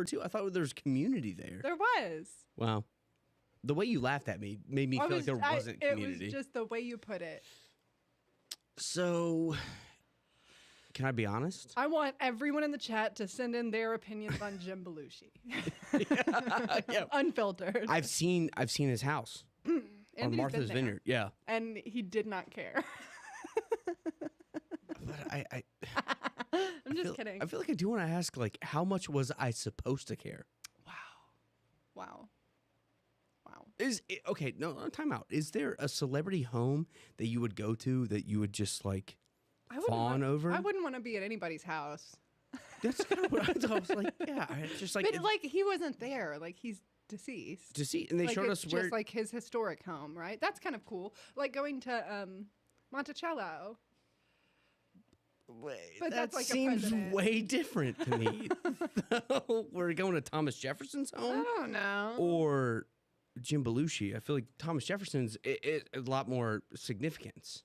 too? I thought there was community there. There was. Wow. The way you laughed at me made me feel like there wasn't community. It was just the way you put it. So, can I be honest? I want everyone in the chat to send in their opinions on Jim Belushi. Yeah. Unfiltered. I've seen his house on Martha's Vineyard. Yeah. And he did not care. But I'm just kidding. I feel like I do want to ask, like, how much was I supposed to care? Wow. Okay, no, time out. Is there a celebrity home that you would go to that you would just, like, fawn over? I wouldn't want to be at anybody's house. That's kind of what I thought. I was like, yeah, it's just like... But, like, he wasn't there. Like, he's deceased. And they showed us where... just like his historic home, right? That's kind of cool. Like going to Monticello. But that like seems way different to me. We're going to Thomas Jefferson's home? I don't know. Or Jim Belushi. I feel like Thomas Jefferson's a lot more significance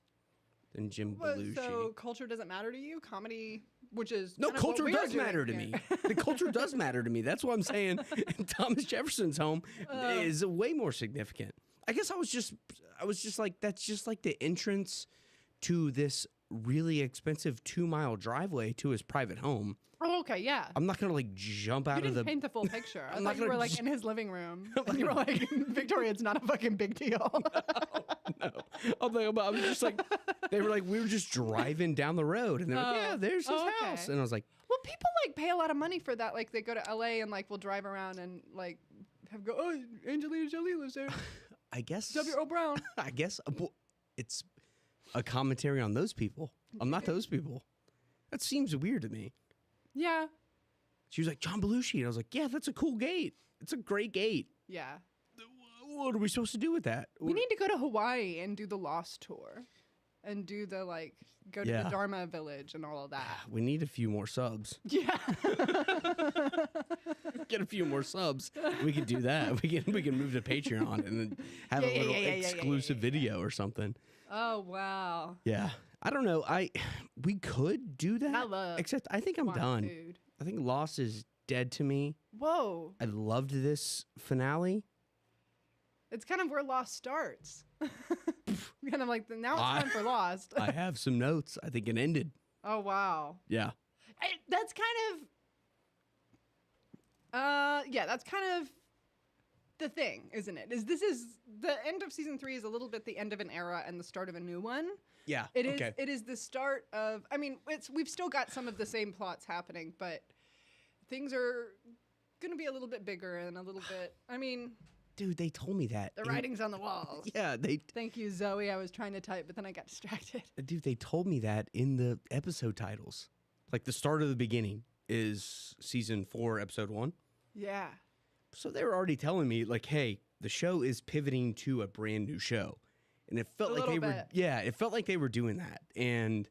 than Jim Belushi. So culture doesn't matter to you? Comedy, which is... No, culture does matter to me. The culture does matter to me. That's what I'm saying. Thomas Jefferson's home is way more significant. I guess I was just like, that's just like the entrance to this really expensive 2-mile driveway to his private home. Oh, okay, yeah. I'm not gonna like jump out of the... You didn't paint the full picture. I thought you were like in his living room. Like, you were like, Victoria, it's not a fucking big deal. No. I was just like, they were like, we were just driving down the road and they're like, yeah, there's his house. And I was like... Well, people like pay a lot of money for that. Like they go to LA and like will drive around and like Angelina Jolie lives there. I guess... W. O. Brown. I guess it's a commentary on those people. I'm not those people. That seems weird to me. Yeah. She was like, John Belushi. And I was like, yeah, that's a cool gate. It's a great gate. Yeah. What are we supposed to do with that? We need to go to Hawaii and do the Lost tour. And do the, like, go to the Dharma village and all of that. We need a few more subs. Yeah. Get a few more subs. We can do that. We can move to Patreon and then have a little exclusive video or something. Oh, wow. Yeah. I don't know. We could do that. Except I think I'm done. Food. I think Lost is dead to me. Whoa. I loved this finale. It's kind of where Lost starts. Kind of like, now it's time for Lost. I have some notes. I think it ended. Oh, wow. Yeah. That's kind of... that's kind of the thing, isn't it? This is the end of season 3 is a little bit the end of an era and the start of a new one. Yeah. It is. It is the start of... I mean, we've still got some of the same plots happening, but things are going to be a little bit bigger and a little bit... I mean... Dude, they told me that. The writing's on the walls. Yeah, Thank you, Zoe. I was trying to type, but then I got distracted. Dude, they told me that in the episode titles. Like, the start of the beginning is season 4, episode 1. Yeah. So they were already telling me, like, hey, the show is pivoting to a brand new show. And it felt like they were... Yeah, it felt like they were doing that. And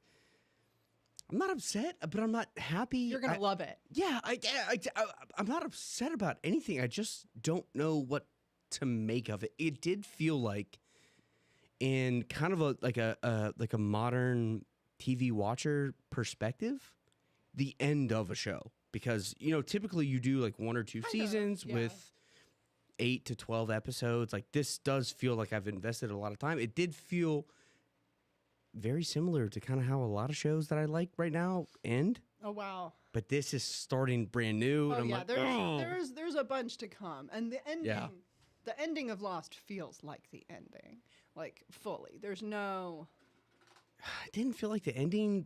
I'm not upset, but I'm not happy. You're going to love it. Yeah, I'm not upset about anything. I just don't know what to make of it. It did feel like, in kind of a modern TV watcher perspective, the end of a show. Because, typically you do like 1 or 2 seasons with 8 to 12 episodes. Like, this does feel like I've invested a lot of time. It did feel very similar to kind of how a lot of shows that I like right now end. Oh, wow. But this is starting brand new. Oh, and I'm yeah. like, There's a bunch to come. And the ending... Yeah. The ending of Lost feels like the ending, like fully. There's no... It didn't feel like the ending,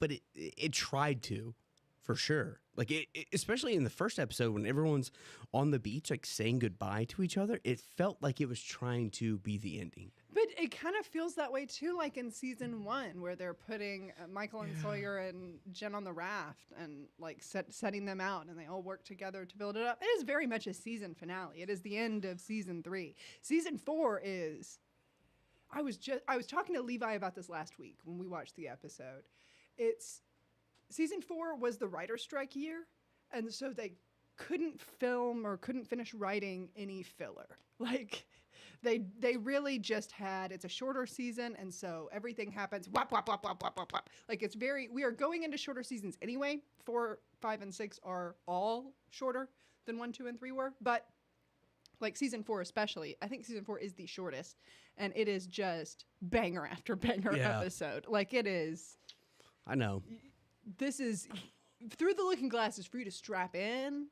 but it tried to, for sure. Like, especially in the first episode when everyone's on the beach, like, saying goodbye to each other, it felt like it was trying to be the ending. But it kind of feels that way, too, like in season 1, where they're putting Michael and Sawyer and Jen on the raft and, like, setting them out, and they all work together to build it up. It is very much a season finale. It is the end of season 3. Season 4 is... I was talking to Levi about this last week when we watched the episode. Season 4 was the writer's strike year, and so they couldn't film or couldn't finish writing any filler. Like, They really just had, it's a shorter season, and so everything happens whap whap whap whap whap whap whap. Like it's very, we are going into shorter seasons anyway. 4, 5, and 6 are all shorter than 1, 2, and 3 were, but like season 4 especially, I think season 4 is the shortest, and it is just banger after banger episode. Like it is. I know. This is Through the Looking Glass is for you to strap in,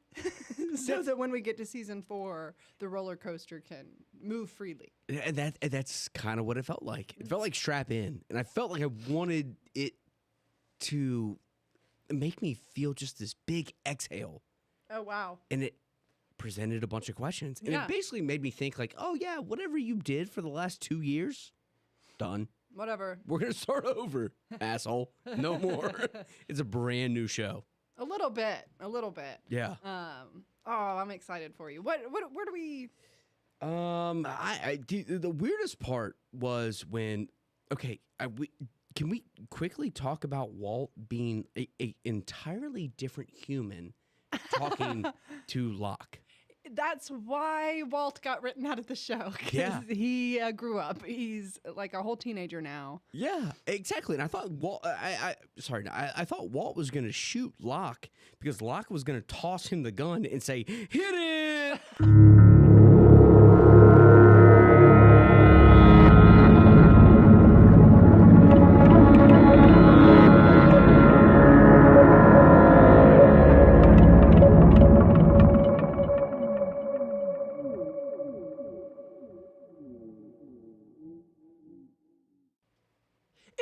so that when we get to season 4, the roller coaster can move freely. And that's kind of what it felt like. It felt like strap in, and I felt like I wanted it to make me feel just this big exhale. Oh wow! And it presented a bunch of questions, and it basically made me think like, oh yeah, whatever you did for the last 2 years, done. Whatever. We're gonna start over, asshole. No more. It's a brand new show. A little bit. Yeah. I'm excited for you. Where do we? The weirdest part was when. Okay, can we quickly talk about Walt being a entirely different human talking to Locke? That's why Walt got written out of the show. Yeah. He grew up. He's like a whole teenager now. Yeah, exactly. And I thought Walt. I thought Walt was going to shoot Locke because Locke was going to toss him the gun and say, "Hit it."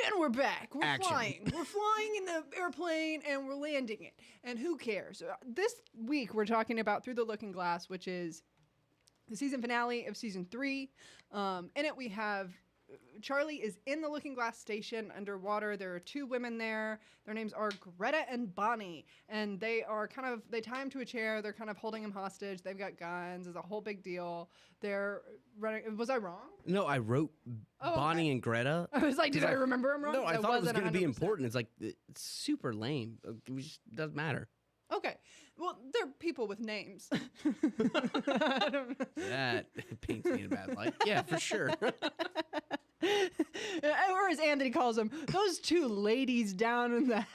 And we're back. We're Action. flying. We're flying in the airplane and we're landing it. And who cares? This week we're talking about Through the Looking Glass, which is the season finale of season 3. In it we have Charlie is in the Looking Glass station underwater. There are 2 women there. Their names are Greta and Bonnie. And they tie him to a chair. They're kind of holding him hostage. They've got guns. It's a whole big deal. They're running. Was I wrong? No, I wrote Bonnie and Greta. I was like, did I remember him wrong? No, I thought it was going to be important. It's like, it's super lame. It just doesn't matter. Okay. Well, they're people with names. That paints me in a bad light. Yeah, for sure. Or as Anthony calls them, those 2 ladies down in the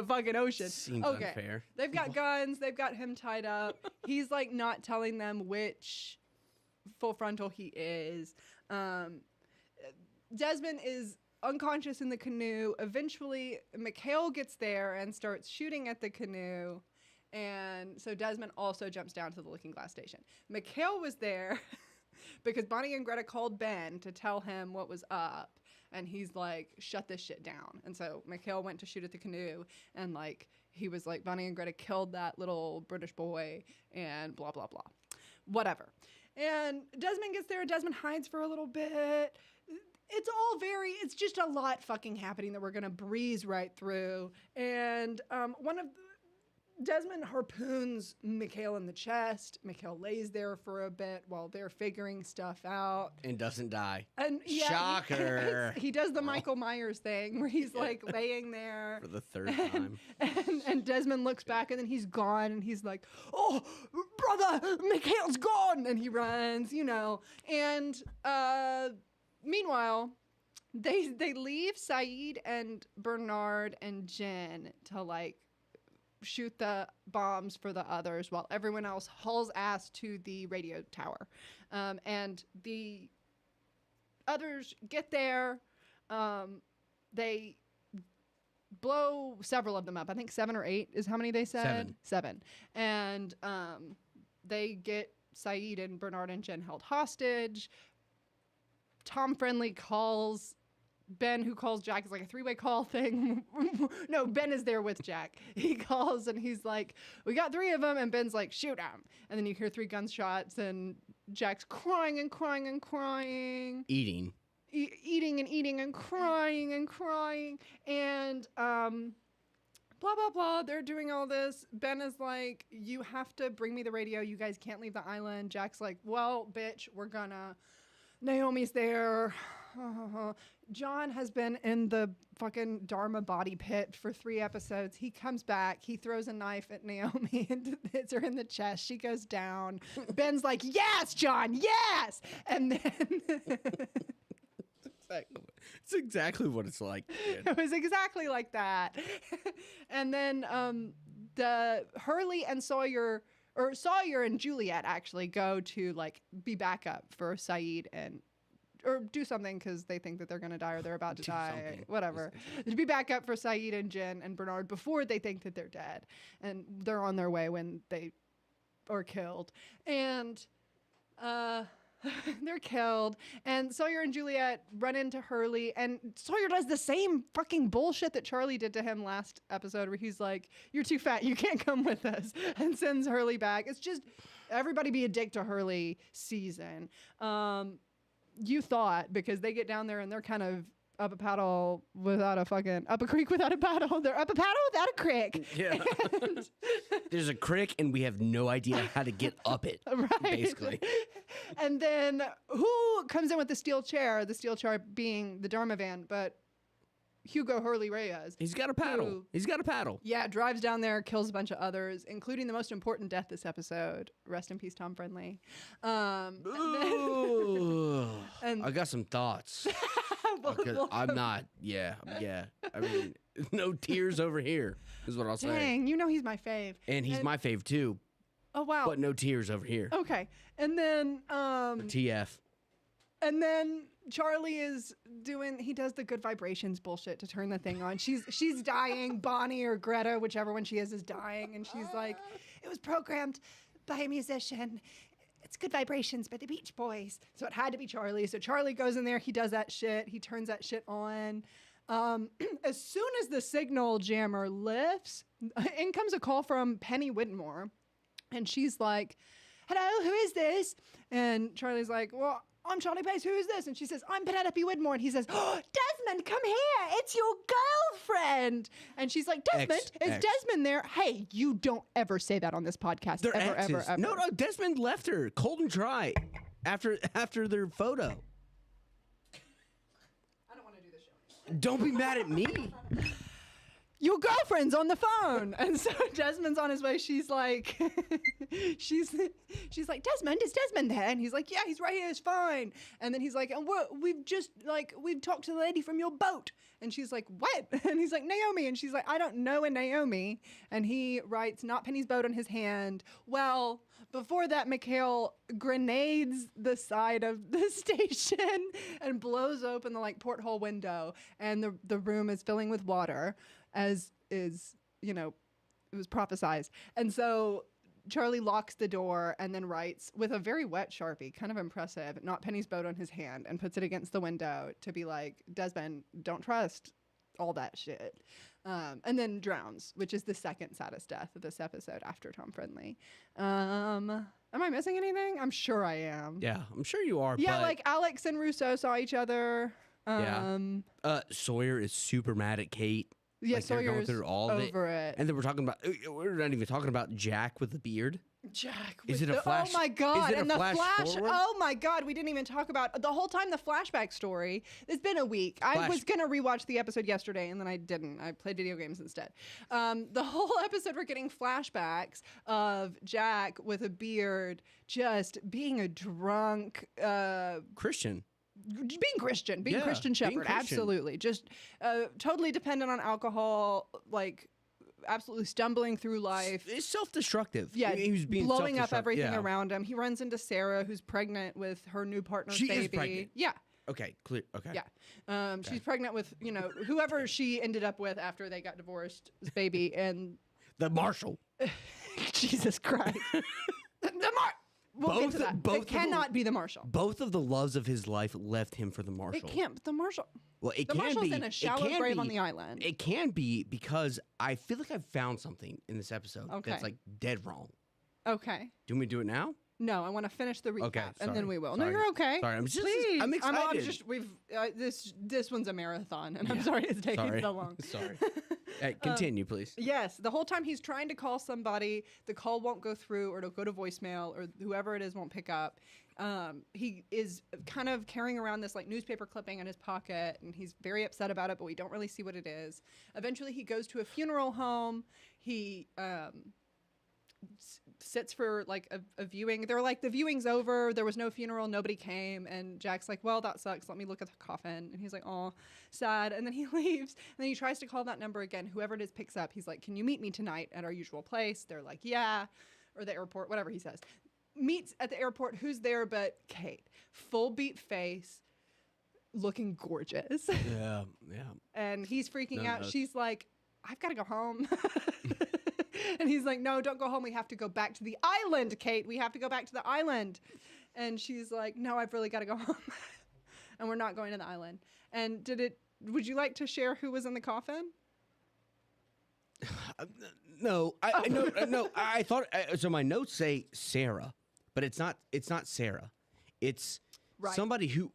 fucking ocean. Seems unfair. They've got guns. They've got him tied up. He's like not telling them which full frontal he is. Desmond is unconscious in the canoe. Eventually, Mikhail gets there and starts shooting at the canoe. And so Desmond also jumps down to the Looking Glass station. Mikhail was there because Bonnie and Greta called Ben to tell him what was up. And he's like, shut this shit down. And so Mikhail went to shoot at the canoe. And like, he was like, Bonnie and Greta killed that little British boy and blah, blah, blah. Whatever. And Desmond gets there. Desmond hides for a little bit. It's just a lot fucking happening that we're going to breeze right through. And Desmond harpoons Mikhail in the chest. Mikhail lays there for a bit while they're figuring stuff out. And doesn't die. And yeah, shocker. He does the Michael Myers thing where he's like laying there. For the 3rd time. And Desmond looks back and then he's gone and he's like, oh, brother, Mikhail's gone. And he runs, And meanwhile, they leave Saeed and Bernard and Jen to like shoot the bombs for the others while everyone else hauls ass to the radio tower. And the others get there. They blow several of them up. I think 7 or 8 is how many they said? 7. And they get Saeed and Bernard and Jen held hostage. Tom Friendly calls Ben, who calls Jack. It's like a 3-way call thing. No, Ben is there with Jack. He calls and he's like, we got 3 of them. And Ben's like, shoot them. And then you hear 3 gunshots and Jack's crying and crying and crying. Eating And eating and crying and crying. And blah, blah, blah. They're doing all this. Ben is like, you have to bring me the radio. You guys can't leave the island. Jack's like, well, bitch, we're gonna. Naomi's there. John has been in the fucking Dharma body pit for 3 episodes. He comes back. He throws a knife at Naomi and hits her in the chest. She goes down. Ben's like, yes, John, yes. And then it's exactly what it's like. Man. it was exactly like that. And then the Hurley and Sawyer, or Sawyer and Juliet actually go to like be backup for Saeed or do something because they think that they're going to die or they're about to die, something. whatever. To be back up for Saeed and Jen and Bernard before they think that they're dead. And they're on their way when they are killed. And they're killed. And Sawyer and Juliet run into Hurley. And Sawyer does the same fucking bullshit that Charlie did to him last episode where he's like, you're too fat, you can't come with us. And sends Hurley back. It's just everybody be a dick to Hurley season. You thought, because they get down there and they're kind of up a paddle without a fucking, up a creek without a paddle. They're up a paddle without a creek. Yeah. There's a creek and we have no idea how to get up it, right. basically. And then who comes in with the steel chair being the Dharma van, but Hugo Hurley Reyes. He's got a paddle. He's got a paddle. Yeah, drives down there, kills a bunch of others, including the most important death this episode. Rest in peace, Tom Friendly. Ooh, and I got some thoughts. I'm not. Yeah. I mean, no tears over here is what I'll say. Dang, you know he's my fave. And he's my fave too. Oh, wow. But no tears over here. Okay. And then TF. And then Charlie he does the good vibrations bullshit to turn the thing on. She's dying. Bonnie or Greta, whichever one she is dying. And she's like, it was programmed by a musician. It's good vibrations by the Beach Boys. So it had to be Charlie. So Charlie goes in there. He does that shit. He turns that shit on. As soon as the signal jammer lifts, in comes a call from Penny Whitmore. And she's like, hello, who is this? And Charlie's like, well, I'm Charlie Pace. Who is this? And she says, I'm Penelope Whitmore. And he says, oh, Desmond, come here. It's your girlfriend. And she's like, Desmond? Is Desmond there? Hey, you don't ever say that on this podcast. They're ever, exes. ever, ever. No, Desmond left her cold and dry after their photo. I don't want to do this show anymore. Don't be mad at me. Your girlfriend's on the phone. And so Desmond's on his way. She's like, she's like, Desmond, is Desmond there? And he's like, yeah, he's right here. It's fine. And then he's like, and we've talked to the lady from your boat. And she's like, what? And he's like, Naomi. And she's like, I don't know a Naomi. And he writes, not Penny's boat on his hand. Well, before that, Mikhail grenades the side of the station and blows open the porthole window. And the room is filling with water. As is, it was prophesized. And so Charlie locks the door and then writes with a very wet Sharpie, kind of impressive, not Penny's boat on his hand, and puts it against the window to be like, Desmond, don't trust all that shit. And then drowns, which is the second saddest death of this episode after Tom Friendly. Am I missing anything? I'm sure I am. Yeah, I'm sure you are. Yeah, but Alex and Russo saw each other. Sawyer is super mad at Kate. Yeah, they're going Sawyer's through all of over it. And then we're not even talking about Jack with the beard. Jack. Is it a flash? Oh my God. Is it and a the flash forward? Oh my God. We didn't even talk about the whole time the flashback story. It's been a week. I was going to rewatch the episode yesterday and then I didn't. I played video games instead. The whole episode we're getting flashbacks of Jack with a beard just being a drunk Christian. Being Christian Shepherd, Christian. absolutely. Just totally dependent on alcohol, absolutely stumbling through life. It's self-destructive. Yeah, he was being blowing up everything yeah. around him. He runs into Sarah, who's pregnant with her new partner's She baby. is pregnant. Yeah. Okay, clear. Okay. Yeah. She's pregnant with, whoever she ended up with after they got divorced, baby, and The Marshal. Jesus Christ. We'll get to that. It cannot be the Marshal. Both of the loves of his life left him for the Marshal. It can't. The Marshal. Well, it The can Marshal's be. in a shallow grave on the island. It can be because I feel like I've found something in this episode that's dead wrong. Okay. Do you want me to do it now? No, I want to finish the recap, Okay, and then we will. Sorry. No, you're okay. Sorry, I'm Please. excited. This one's a marathon, and I'm sorry it's taking so long. Sorry. Sorry. Continue, please. Yes, the whole time he's trying to call somebody, the call won't go through, or it'll go to voicemail, or whoever it is won't pick up. He is kind of carrying around this like newspaper clipping in his pocket, and he's very upset about it, but we don't really see what it is. Eventually, he goes to a funeral home. He sits for like a viewing. They're like, the viewing's over. There was no funeral. Nobody came. And Jack's like, well, that sucks. Let me look at the coffin. And he's like, oh, sad. And then he leaves. And then he tries to call that number again. Whoever it is picks up. He's like, can you meet me tonight at our usual place? They're like, yeah. Or the airport, whatever he says. Meets at the airport. Who's there but Kate? Full beat face, looking gorgeous. Yeah. And he's freaking out. She's like, I've got to go home. And he's like, no, don't go home. We have to go back to the island, Kate. We have to go back to the island. And she's like, no, I've really got to go home. And we're not going to the island. And would you like to share who was in the coffin? No, I thought, so my notes say Sarah, but it's not Sarah. It's somebody who,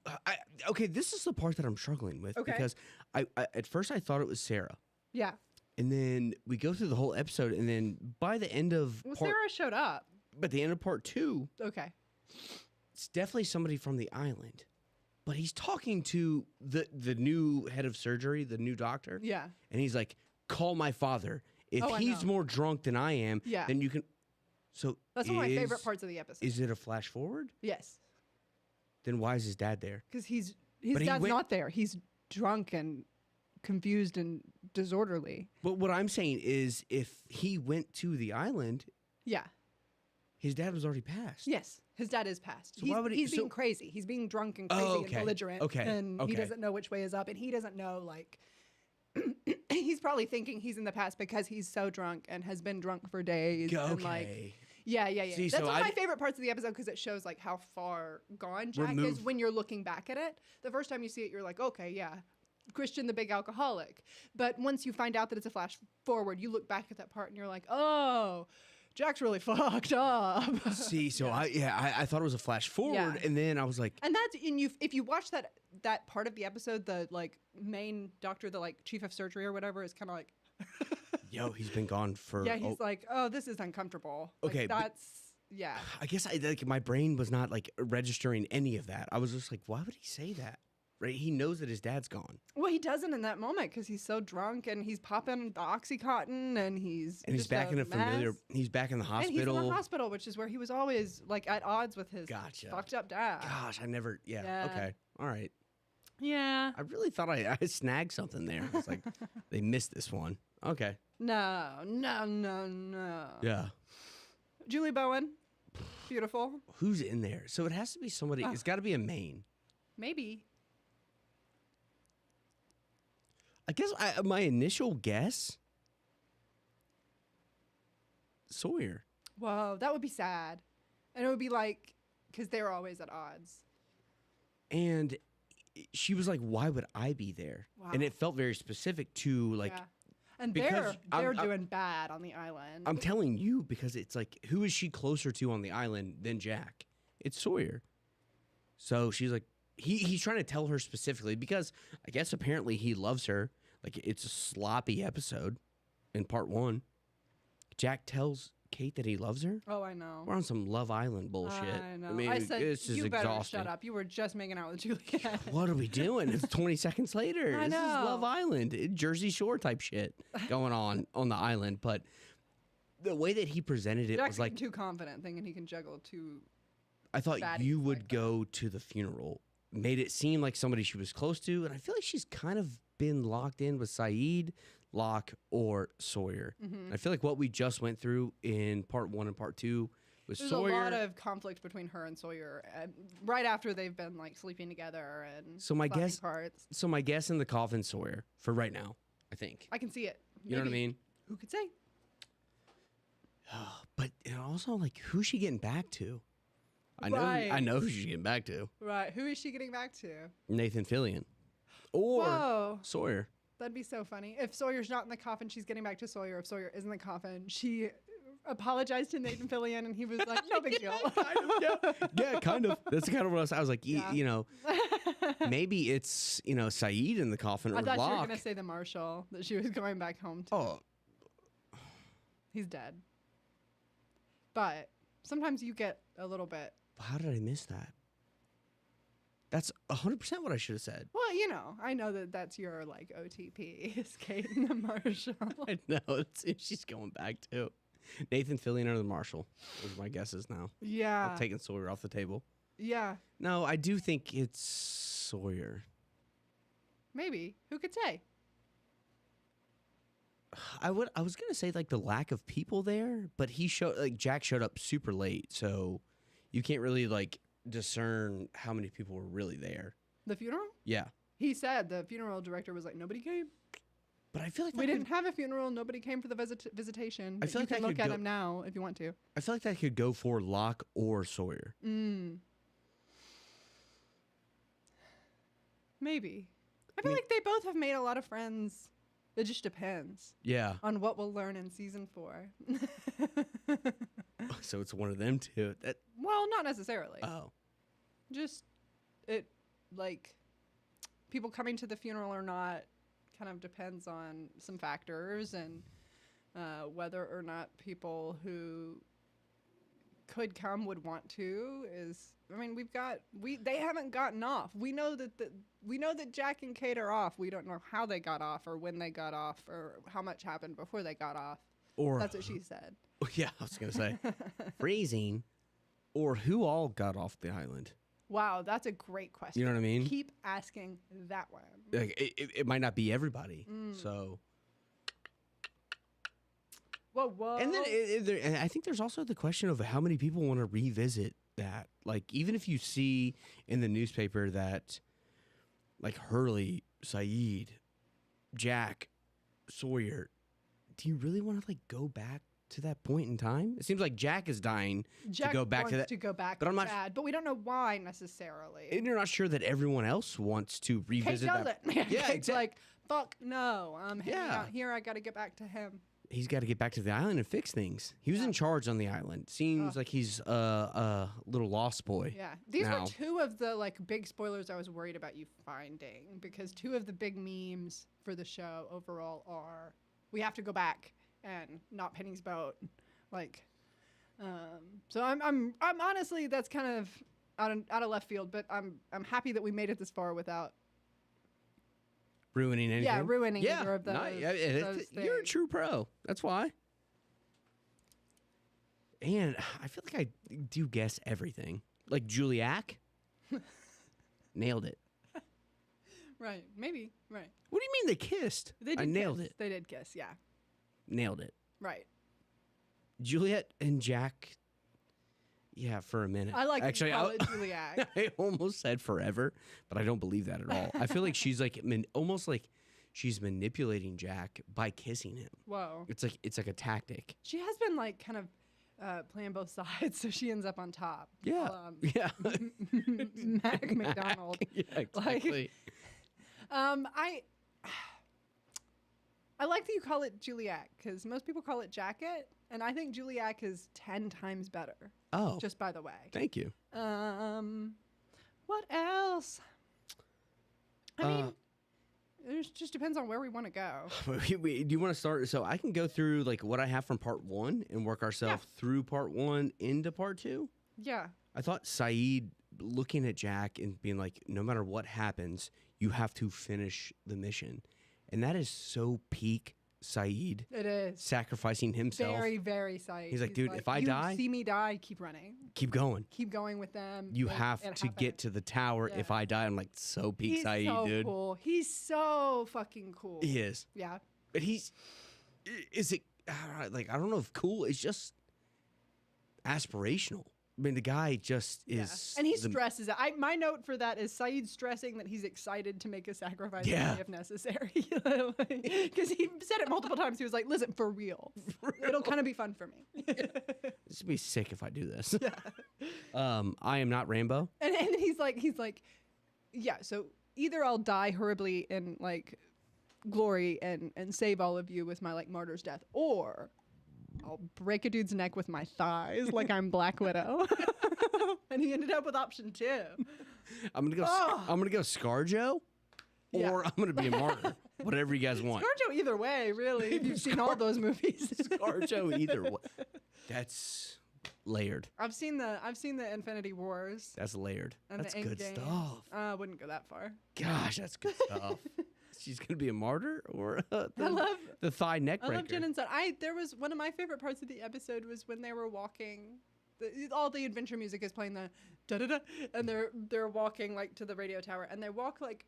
okay, this is the part that I'm struggling with because I at first I thought it was Sarah. Yeah. And then we go through the whole episode, and then by the end of Sarah showed up. But the end of part 2, okay, it's definitely somebody from the island. But he's talking to the new head of surgery, the new doctor. Yeah. And he's like, call my father. If he's more drunk than I am, then you can. So that's one of my favorite parts of the episode. Is it a flash forward? Yes. Then why is his dad there? Because his dad's not there. He's drunk and confused and disorderly. But what I'm saying is, if he went to the island, his dad was already passed. Yes, his dad is passed. So he's being crazy. He's being drunk and crazy and belligerent. And he doesn't know which way is up, and he doesn't know like. He's probably thinking he's in the past because he's so drunk and has been drunk for days. Okay. And like, yeah. See, that's one of my favorite parts of the episode because it shows like how far gone Jack is when you're looking back at it. The first time you see it, you're like, okay, yeah. Christian, the big alcoholic. But once you find out that it's a flash forward, you look back at that part and you're like, oh, Jack's really fucked up. See, so I thought it was a flash forward, and then I was like, and that's if you watch that part of the episode, the like main doctor, the like chief of surgery or whatever, is kind of like, yo, he's been gone for. Yeah, he's like, oh, this is uncomfortable. Okay, like, I guess my brain was not like registering any of that. I was just like, why would he say that? Right, he knows that his dad's gone. Well, he doesn't in that moment because he's so drunk and he's popping the OxyContin and he's back in a familiar. He's back in the hospital. And he's in the hospital, which is where he was always like at odds with his fucked up dad. Gosh, I never. Yeah. Okay. All right. Yeah. I really thought I snagged something there. It's like they missed this one. Okay. No. Yeah. Julie Bowen, beautiful. Who's in there? So it has to be somebody. It's got to be a main. Maybe. I guess my initial guess, Sawyer. Whoa, that would be sad. And it would be like, because they're always at odds. And she was like, why would I be there? Wow. And it felt very specific to like. Yeah. And they're doing bad on the island. I'm telling you, because it's like, who is she closer to on the island than Jack? It's Sawyer. So she's like, he's trying to tell her specifically because I guess apparently he loves her. Like, it's a sloppy episode in part 1. Jack tells Kate that he loves her. Oh, I know. We're on some Love Island bullshit. I know. I mean, I said, this is you better exhausting. shut up. You were just making out with Juliet. What are we doing? It's 20 seconds later. I know. This is Love Island. Jersey Shore type shit going on the island. But the way that he presented it Jack's was like... too confident, thinking he can juggle two I thought you would go to the funeral. Made it seem like somebody she was close to. And I feel like she's kind of been locked in with Saeed, Locke, or Sawyer. Mm-hmm. I feel like what we just went through in part 1 and part 2 was There's Sawyer. There's a lot of conflict between her and Sawyer, right after they've been like sleeping together and so my guess. Parts. So my guess in the coffin, Sawyer, for right now, I think. I can see it. You know what I mean? Who could say? But also, like, who's she getting back to? I know who she's getting back to. Right. Who is she getting back to? Nathan Fillion. Or Sawyer. That'd be so funny. If Sawyer's not in the coffin, she's getting back to Sawyer. If Sawyer is in the coffin, she apologized to Nathan Fillion, and he was like, "No big deal." Yeah, kind of. That's kind of what I was like. Yeah. You know, maybe it's Saeed in the coffin or I thought you were Locke. gonna say the marshal that she was going back home to. Oh, He's dead. But sometimes you get a little bit. how did I miss that? That's 100% what I should have said. Well, I know that that's your like OTP is Kate and the marshal. I know. It's, she's going back too. Nathan Fillion or the Marshal. Those are my guesses now. Yeah. I'm taking Sawyer off the table. Yeah. No, I do think it's Sawyer. Maybe. Who could say? I was gonna say like the lack of people there, but Jack showed up super late, so you can't really like discern how many people were really there. The funeral? Yeah. He said the funeral director was like, nobody came. But I feel like We didn't have a funeral. Nobody came for the visitation. I feel you like can that look could at go- him now if you want to. I feel like that could go for Locke or Sawyer. Maybe. I feel like they both have made a lot of friends. It just depends Yeah. on what we'll learn in season 4. So it's one of them too. Well, not necessarily. Oh. Just it like people coming to the funeral or not kind of depends on some factors, and whether or not people who could come would want to is. I mean, they haven't gotten off. We know that Jack and Kate are off. We don't know how they got off or when they got off or how much happened before they got off. Or That's what she said. yeah, I was gonna say freezing, or who all got off the island. Wow, that's a great question. You know what I mean? Keep asking that one. Like it might not be everybody. So Whoa. and then and I think there's also the question of how many people want to revisit that. Like even if you see in the newspaper that like Hurley, Saeed, Jack, Sawyer, do you really want to like go back to that point in time? It seems like Jack is dying Jack to go back to wants that. to go back, but I'm not. Dad, but we don't know why necessarily. And you're not sure that everyone else wants to Kate revisit does that. it. Yeah, Kate's exactly. like, fuck no, I'm hanging Yeah. out here. I got to get back to him. He's got to get back to the island and fix things. He was in charge on the island. Seems like he's a little lost boy. Yeah, these now. were two of the like big spoilers I was worried about you finding, because two of the big memes for the show overall are we have to go back and not Penny's boat, like. So I'm honestly, that's kind of out of left field, but I'm happy that we made it this far without Ruining anything? ruining either of those. You're a things. true pro. That's why. And I feel like I do guess everything. Like Juliac. Nailed it. Right, maybe, right. What do you mean they kissed? They did I nailed kiss. it. They did kiss, yeah. Nailed it. Right. Juliet and Jack. Yeah, for a minute. I like actually. to call it Juliac. I almost said forever, but I don't believe that at all. I feel like she's like almost like she's manipulating Jack by kissing him. Whoa. It's like a tactic. She has been like kind of playing both sides, so she ends up on top. Yeah. While, Yeah. Mac McDonald. Yeah, exactly. I like that you call it Juliac, because most people call it Jacket, and I think Juliac is 10 times better. Oh, Just by the way. thank you. What else? I mean, it just depends on where we want to go. Do you want to start? So I can go through like what I have from part 1 and work ourselves through part 1 into part 2. Yeah. I thought Saeed looking at Jack and being like, no matter what happens, you have to finish the mission. And that is so peak Saeed. It is. Sacrificing himself. Very, very Saeed. He's like, dude, if I you die, see me die, keep running. keep going. Keep going with them. You It- have it to get happened. to the tower. Yeah. If I die, I'm like, so peak He's Saeed, so dude. cool. He's so fucking cool. He is. Yeah. But is it, like, I don't know if cool is just aspirational. I mean, the guy just is. And he stresses it. My note for that is Saeed stressing that he's excited to make a sacrifice if necessary. Because he said it multiple times. He was like, listen, for real. It'll kind of be fun for me. This would be sick if I do this. I am not Rambo. And he's like, yeah, so either I'll die horribly in like glory and save all of you with my like martyr's death, or I'll break a dude's neck with my thighs like I'm Black Widow. And he ended up with option 2. I'm gonna go. I'm gonna go ScarJo, or I'm gonna be a martyr. Whatever you guys want. ScarJo either way, really. If you've seen all those movies. ScarJo either way. That's layered. I've seen the Infinity Wars. That's layered. And That's the good Endgame. stuff. I wouldn't go that far. Gosh, that's good stuff. She's gonna be a martyr, or I love the thigh neck breaker. I love Jen and Son. There was one of my favorite parts of the episode was when they were walking. All the adventure music is playing the da da da, and they're walking like to the radio tower, and they walk like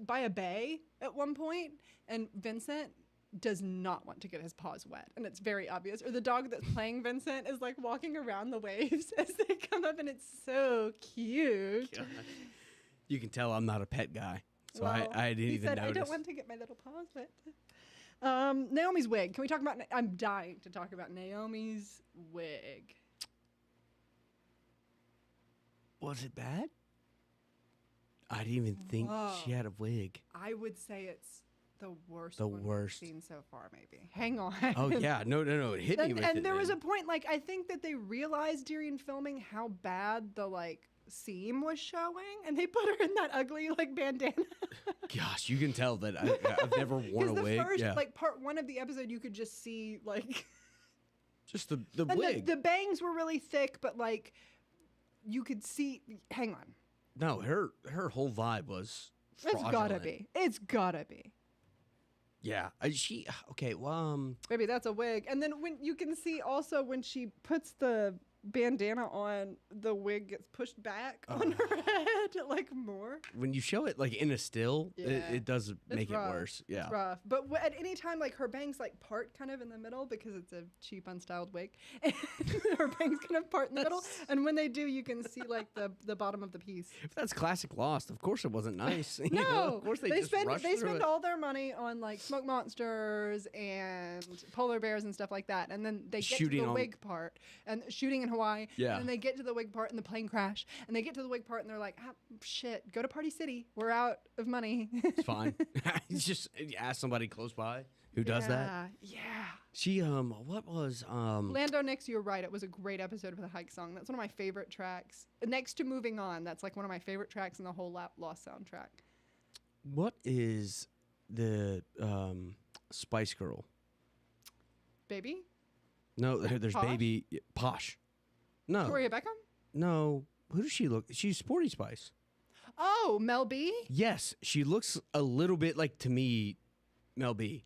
by a bay at one point, and Vincent does not want to get his paws wet, and it's very obvious. Or the dog that's playing Vincent is like walking around the waves as they come up, and it's so cute. God. You can tell I'm not a pet guy, so Well, I didn't he even said, notice. I don't want to get my little paws wet. Naomi's wig. Can we talk about? I'm dying to talk about Naomi's wig. Was it bad? I didn't even think she had a wig. I would say it's the worst. The one worst we've seen so far. Maybe. Hang on. Oh yeah, no, it hit me with it. And there was then. a point, like I think that they realized during filming how bad the like seam was showing, and they put her in that ugly like bandana. Gosh, you can tell that I've never worn a the wig. first, Yeah. like part 1 of the episode, you could just see like Just the and wig. the bangs were really thick, but like you could see. Hang on. No, her whole vibe was fraudulent. It's gotta be. It's gotta be. Yeah, she okay. Well, Maybe that's a wig. And then when you can see also when she puts the bandana on, the wig gets pushed back on her head like more. when you show it like in a still, Yeah. it does make it rough. worse. Yeah. It's rough. But at any time, like her bangs like part kind of in the middle because it's a cheap, unstyled wig. And her bangs kind of part in the middle. And when they do, you can see like the bottom of the piece. If that's classic Lost, of course it wasn't nice. You No, know, of course they just spend rushed through spend it. all their money on like smoke monsters and polar bears and stuff like that, and then they get Shooting to the on- wig part and shooting in Hawaii. Yeah. And then they get to the wig part and the plane crash, and they get to the wig part and they're like, shit, go to Party City. We're out of money. It's fine. It's just ask somebody close by who does that. Yeah. She what was Lando Nix, you're right. It was a great episode with a hike song. That's one of my favorite tracks. Next to Moving On, that's like one of my favorite tracks in the whole Lost soundtrack. what is the Spice Girl? Baby? No, there's Posh? Baby Posh. No, Victoria Beckham? no. Who does she look? She's Sporty Spice. Oh, Mel B? Yes, she looks a little bit like, to me, Mel B.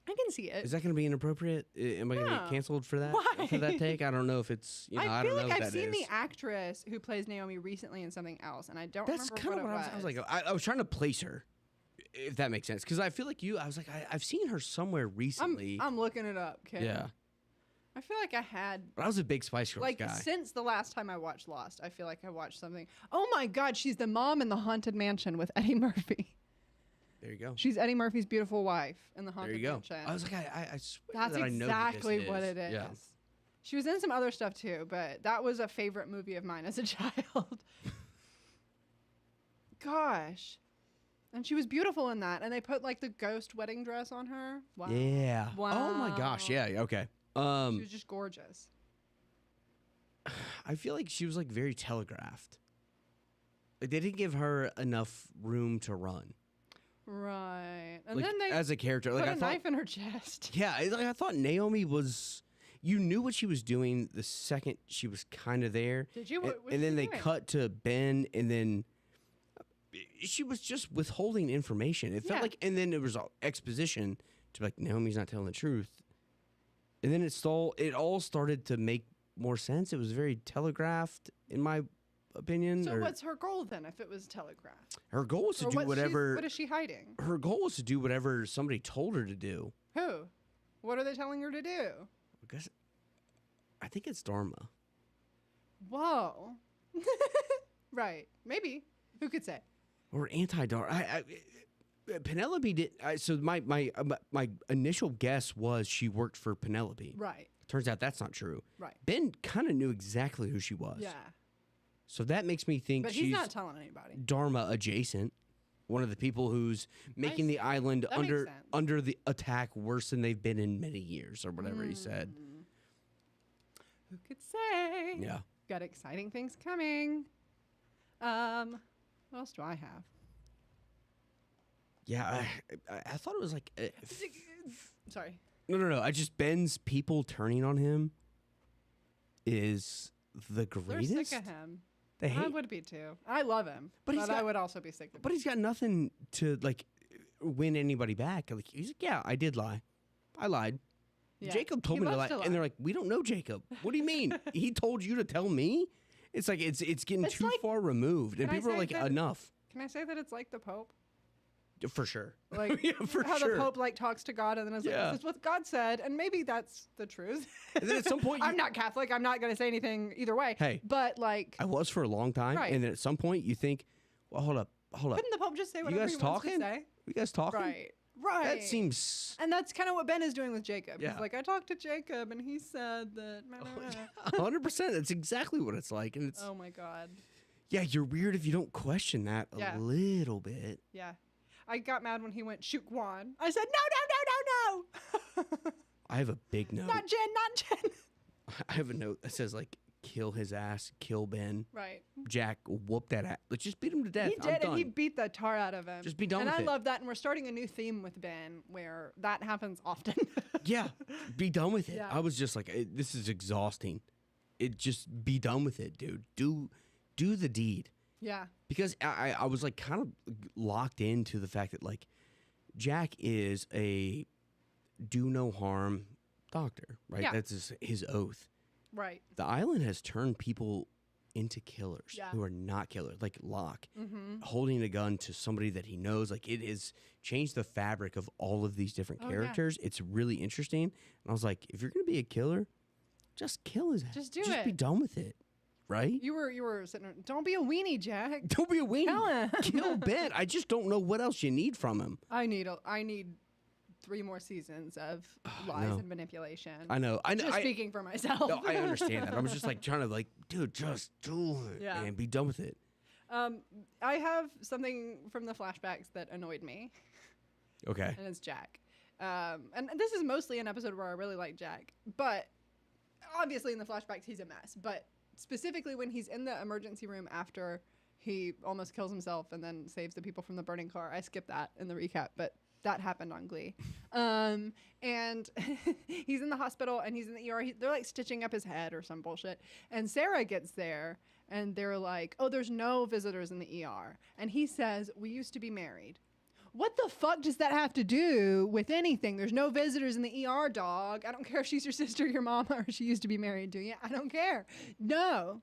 I can see it. Is that going to be inappropriate? Am I going to No. get canceled for that? Why? For that take? I don't know if it's. You know, I feel don't know like if I've that seen is. the actress who plays Naomi recently in something else, and I don't That's remember kind of what what it I was like. I was trying to place her, if that makes sense, because I feel like you. I was like, I've seen her somewhere recently. I'm looking it up, okay? Yeah, I feel like I had but I was a big Spice Girls like guy. since the last time I watched Lost, I feel like I watched something. Oh my God, she's the mom in the Haunted Mansion with Eddie Murphy. There you go. She's Eddie Murphy's beautiful wife in the There Haunted you go. Mansion. I was like, I swear That's that I know exactly who this what it is. Yeah. She was in some other stuff too, but that was a favorite movie of mine as a child. Gosh. And she was beautiful in that. And they put like the ghost wedding dress on her. Wow. Yeah. Oh my gosh. Wow. Yeah. Okay. She was just gorgeous. I feel like she was like very telegraphed. Like they didn't give her enough room to run. Right. And Like, then they as a character, put like a I thought. knife in her chest. Yeah, I thought Naomi was. You knew what she was doing the second she was kind of there. Did you? And, What was and then she they doing? cut to Ben, and then she was just withholding information. It felt Yeah. like, and then it was all exposition to be like Naomi's not telling the truth, and then it all started to make more sense. It was very telegraphed, in my opinion. So or what's her goal then if it was telegraphed? her goal was to Or do whatever. what is she hiding? Her goal was to do whatever somebody told her to do. Who? What are they telling her to do? I think it's Dharma. Whoa. Right. Maybe. Who could say? Or anti-Dharma. Penelope did. So my initial guess was she worked for Penelope. Right. Turns out that's not true. Right. Ben kind of knew exactly who she was. Yeah. So that makes me think But he's she's not telling anybody. Dharma adjacent. one of the people who's making the island That makes sense. under the attack worse than they've been in many years, or whatever he said. Who could say? Yeah. Got exciting things coming. What else do I have? Yeah, I thought it was like... Sorry. No. I just, Ben's people turning on him is the greatest. They're sick of him. They hate. I would be too. I love him, But but he's got- I would also be sick of him. But he's got nothing to, like, win anybody back. Like, he's like, yeah, I did lie. I lied. Yeah. Jacob told He me to lie. loves And they're like, we don't know Jacob. What do you mean? He told you to tell me? It's like, it's getting It's too like- far removed. And Can I people are say like, that- enough. Can I say that it's like the Pope? For sure. Like yeah, for how sure. the Pope like talks to God and then is like, Yeah. this is what God said, and maybe that's the truth. And then at some point, I'm not Catholic. I'm not going to say anything either way. Hey. But like, I was for a long time. Right. And then at some point, you think, well, hold up. couldn't the Pope just say You whatever guys he wants talking? to say? You guys talking? Right. That seems... And that's kind of what Ben is doing with Jacob. Yeah. He's like, I talked to Jacob, and he said that. 100%. That's exactly what it's like. And it's... Oh my God. Yeah, you're weird if you don't question that Yeah. a little bit. Yeah. I got mad when he went, shoot Guan. I said, no. I have a big note. Not Jen. I have a note that says, like, kill his ass, kill Ben. Right. Jack, whoop that ass. Let's just beat him to death. He I'm did, done. and he beat the tar out of him. Just be done and with I it. love that, and we're starting a new theme with Ben where that happens often. Yeah, be done with it. Yeah. I was just like, this is exhausting. Just be done with it, dude. Do the deed. Yeah. Because I was like kind of locked into the fact that like Jack is a do no harm doctor, right? Yeah. That's his oath. Right. The island has turned people into killers Yeah. who are not killers, like Locke, Mm-hmm. holding a gun to somebody that he knows. Like it has changed the fabric of all of these different Oh, yeah. characters. It's really interesting. And I was like, if you're gonna be a killer, just kill his ass. Just do Just be it. done with it, right? You were sitting there, don't be a weenie, Jack. Don't be a weenie. Kill him. Kill Ben. I just don't know what else you need from him. I need 3 more seasons of lies no. and manipulation. I know. Just speaking for myself. No, I understand that. I was just like trying to like, dude, just do it Yeah. and be done with it. I have something from the flashbacks that annoyed me, Okay. and it's Jack. And this is mostly an episode where I really like Jack, but obviously in the flashbacks he's a mess. But specifically when he's in the emergency room after he almost kills himself and then saves the people from the burning car. I skipped that in the recap, but that happened on Glee. And he's in the hospital and he's in the ER. They're like stitching up his head or some bullshit. And Sarah gets there and they're like, oh, there's no visitors in the ER. And he says, we used to be married. What the fuck does that have to do with anything? There's no visitors in the ER, dog. I don't care if she's your sister, your mama, or she used to be married to you. I don't care. No.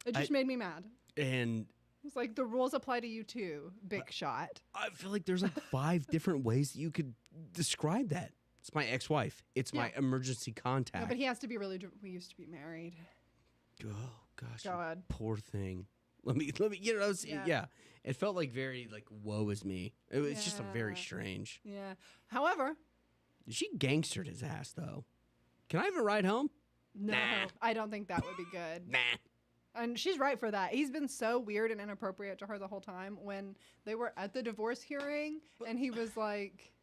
It just made me mad. And It's like the rules apply to you too, big shot. I feel like there's like 5 different ways that you could describe that. It's my ex-wife. It's my Yeah. emergency contact. No, but he has to be really. We used to be married. Oh gosh, God. poor thing. Let me. You know, yeah. It felt like very like woe is me. It was just a very Yeah. strange. Yeah. However, She gangstered his ass though. Can I have a ride home? no, Nah. I don't think that would be good. Nah. And she's right for that. He's been so weird and inappropriate to her the whole time. When they were at the divorce hearing, and he was like,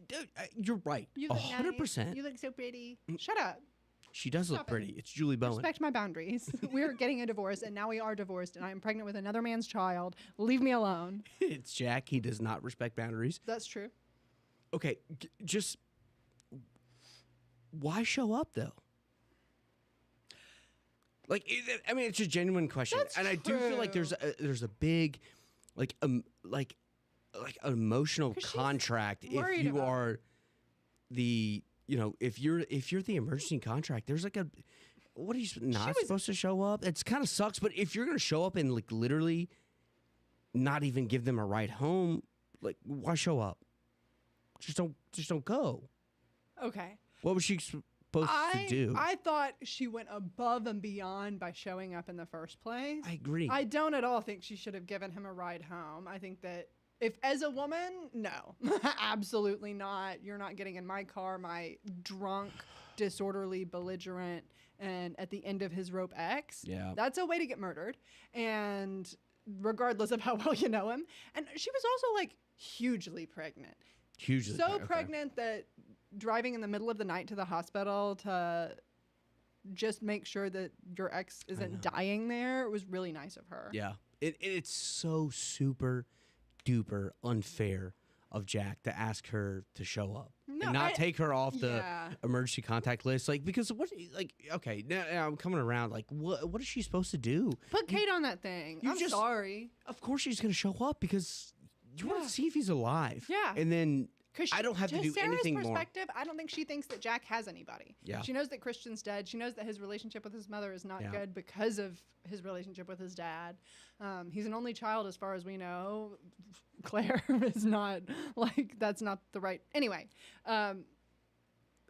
Dude, you're right. "You look 100%. nice. You look so pretty. Shut up. She does look Stop it. pretty. It's Julie Bowen. Respect my boundaries. We're getting a divorce, and now we are divorced, and I am pregnant with another man's child. Leave me alone." It's Jack. He does not respect boundaries. That's true. Okay, just why show up though? Like, I mean, it's a genuine question, That's and I do feel like true. there's a big, like an emotional 'Cause she's contract if worried you about are the, you know, if you're the emergency contract. There's like a, what are you not supposed to show up? It's kind of sucks, but if you're gonna show up and like literally not even give them a ride home, like why show up? Just don't go. Okay. What was she supposed to do? I thought she went above and beyond by showing up in the first place. I agree. I don't at all think she should have given him a ride home. I think that if, as a woman, no, absolutely not. You're not getting in my car, my drunk, disorderly, belligerent, and at the end of his rope ex. Yeah. That's a way to get murdered. And regardless of how well you know him. And she was also like hugely pregnant. Hugely So okay. pregnant that driving in the middle of the night to the hospital to just make sure that your ex isn't dying there was really nice of her. Yeah. It's so super duper unfair of Jack to ask her to show up and not take her off the emergency contact list. Like, because okay, now I'm coming around. Like, what is she supposed to do? Put Kate on that thing. I'm sorry. Of course she's going to show up because you want to see if he's alive. Yeah. And then I don't have to do anything more. Sarah's perspective, I don't think she thinks that Jack has anybody. Yeah. She knows that Christian's dead. She knows that his relationship with his mother is not good because of his relationship with his dad. He's an only child as far as we know. Claire is not, like, that's not the right... Anyway,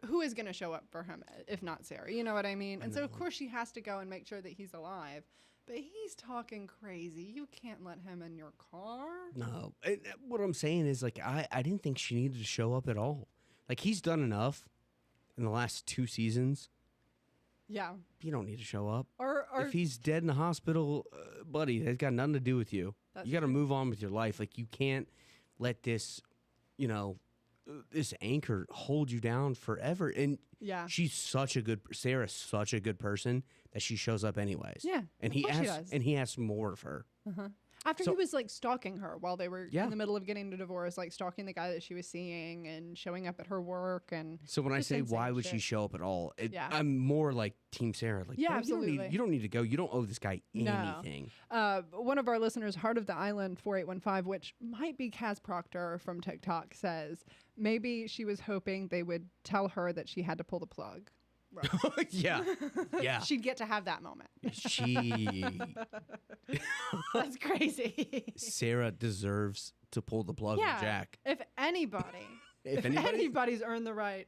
who is going to show up for him if not Sarah? You know what I mean? And so, of course, she has to go and make sure that he's alive. But he's talking crazy. You can't let him in your car. No. What I'm saying is, like, I didn't think she needed to show up at all. Like, he's done enough in the last 2 seasons. Yeah. You don't need to show up. Or if he's dead in the hospital, buddy, that's got nothing to do with you. You got to move on with your life. Like, you can't let this, this anchor hold you down forever. And Sarah's such a good person that she shows up anyways. Yeah. And he asks more of her. Uh-huh. After he was like stalking her while they were in the middle of getting a divorce, like stalking the guy that she was seeing and showing up at her work. And so when I say why would she show up at all, I'm more like Team Sarah. Like, absolutely. You don't need to go. You don't owe this guy anything. One of our listeners, Heart of the Island 4815, which might be Kaz Proctor from TikTok, says maybe she was hoping they would tell her that she had to pull the plug. Right. Yeah. She'd get to have that moment. That's crazy. Sarah deserves to pull the plug on Jack. If anybody's earned the right,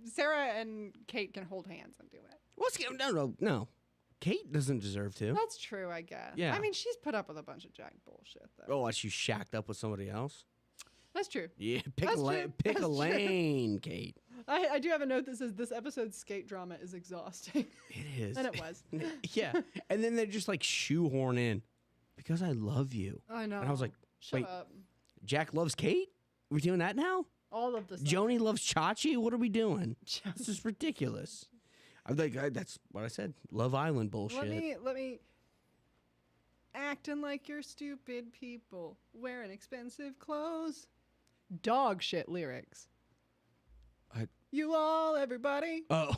Sarah and Kate can hold hands and do it. No. Kate doesn't deserve to. That's true, I guess. Yeah. I mean, she's put up with a bunch of Jack bullshit, though. Oh, she's shacked up with somebody else? That's true. Yeah, pick a lane, Kate. I do have a note that says this episode's skate drama is exhausting. It is. And it was. Yeah. And then they're just like shoehorn in, because I love you. I know. And I was like, Shut up. Jack loves Kate? We're doing that now? All of the stuff. Joni loves Chachi? What are we doing? This is ridiculous. I'm like, that's what I said. Love Island bullshit. Let me acting like you're stupid people wearing expensive clothes. Dog shit lyrics. You all, everybody. Oh.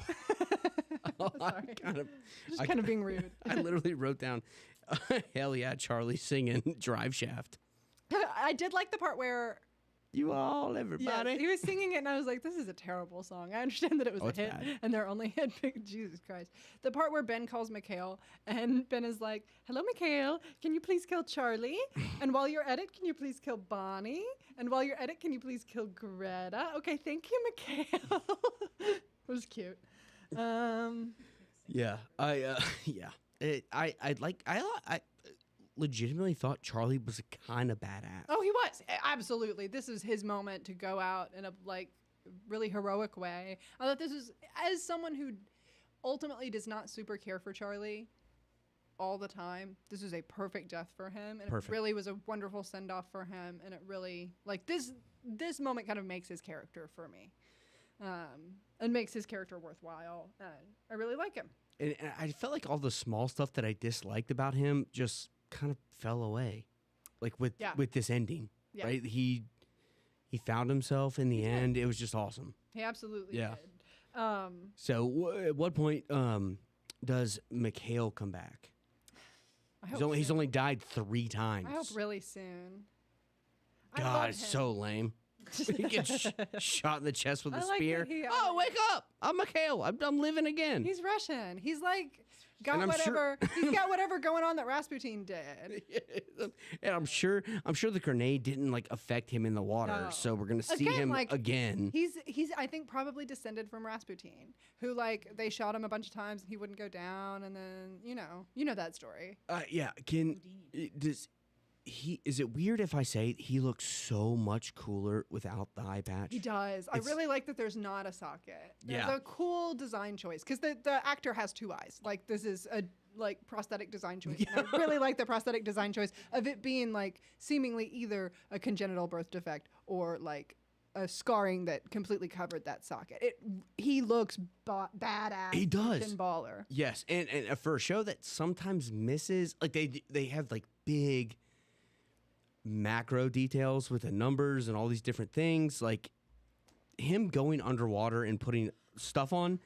Sorry. kind of being rude. I literally wrote down, hell yeah, Charlie singing Drive Shaft. I did like the part where... You all, everybody. Yes, he was singing it, and I was like, this is a terrible song. I understand that it was a hit, and their only hit. Jesus Christ. The part where Ben calls Mikhail, and Ben is like, hello, Mikhail. Can you please kill Charlie? And while you're at it, can you please kill Bonnie? And while you're at it, can you please kill Greta? Okay, thank you, Mikhail. It was cute. Yeah. I legitimately thought Charlie was kind of badass. Oh, he was. Absolutely. This is his moment to go out in a like really heroic way. I thought this was, as someone who ultimately does not super care for Charlie all the time, this was a perfect death for him. And it really was a wonderful send off for him. And it really, like, this moment kind of makes his character for me. And makes his character worthwhile. And I really like him. And I felt like all the small stuff that I disliked about him just kind of fell away, like with this ending, right? He found himself in the end. It was just awesome. He absolutely did. So at what point does Mikhail come back? He's only died 3 times. I hope really soon. God, it's so lame. He gets shot in the chest with a spear. Wake up! I'm Mikhail. I'm living again. He's Russian. He's like got whatever. He's got whatever going on that Rasputin did. And I'm sure the grenade didn't like affect him in the water. No. So we're gonna see him again. He's I think probably descended from Rasputin, who like they shot him a bunch of times and he wouldn't go down, and then you know that story. Yeah. Is it weird if I say he looks so much cooler without the eye patch? He does. I really like that there's not a socket. Yeah. It's a cool design choice because the actor has 2 eyes. Like this is like prosthetic design choice. And I really like the prosthetic design choice of it being like seemingly either a congenital birth defect or like a scarring that completely covered that socket. He looks badass. He does. Baller. Yes, and for a show that sometimes misses, like they have like big macro details with the numbers and all these different things, like him going underwater and putting stuff on,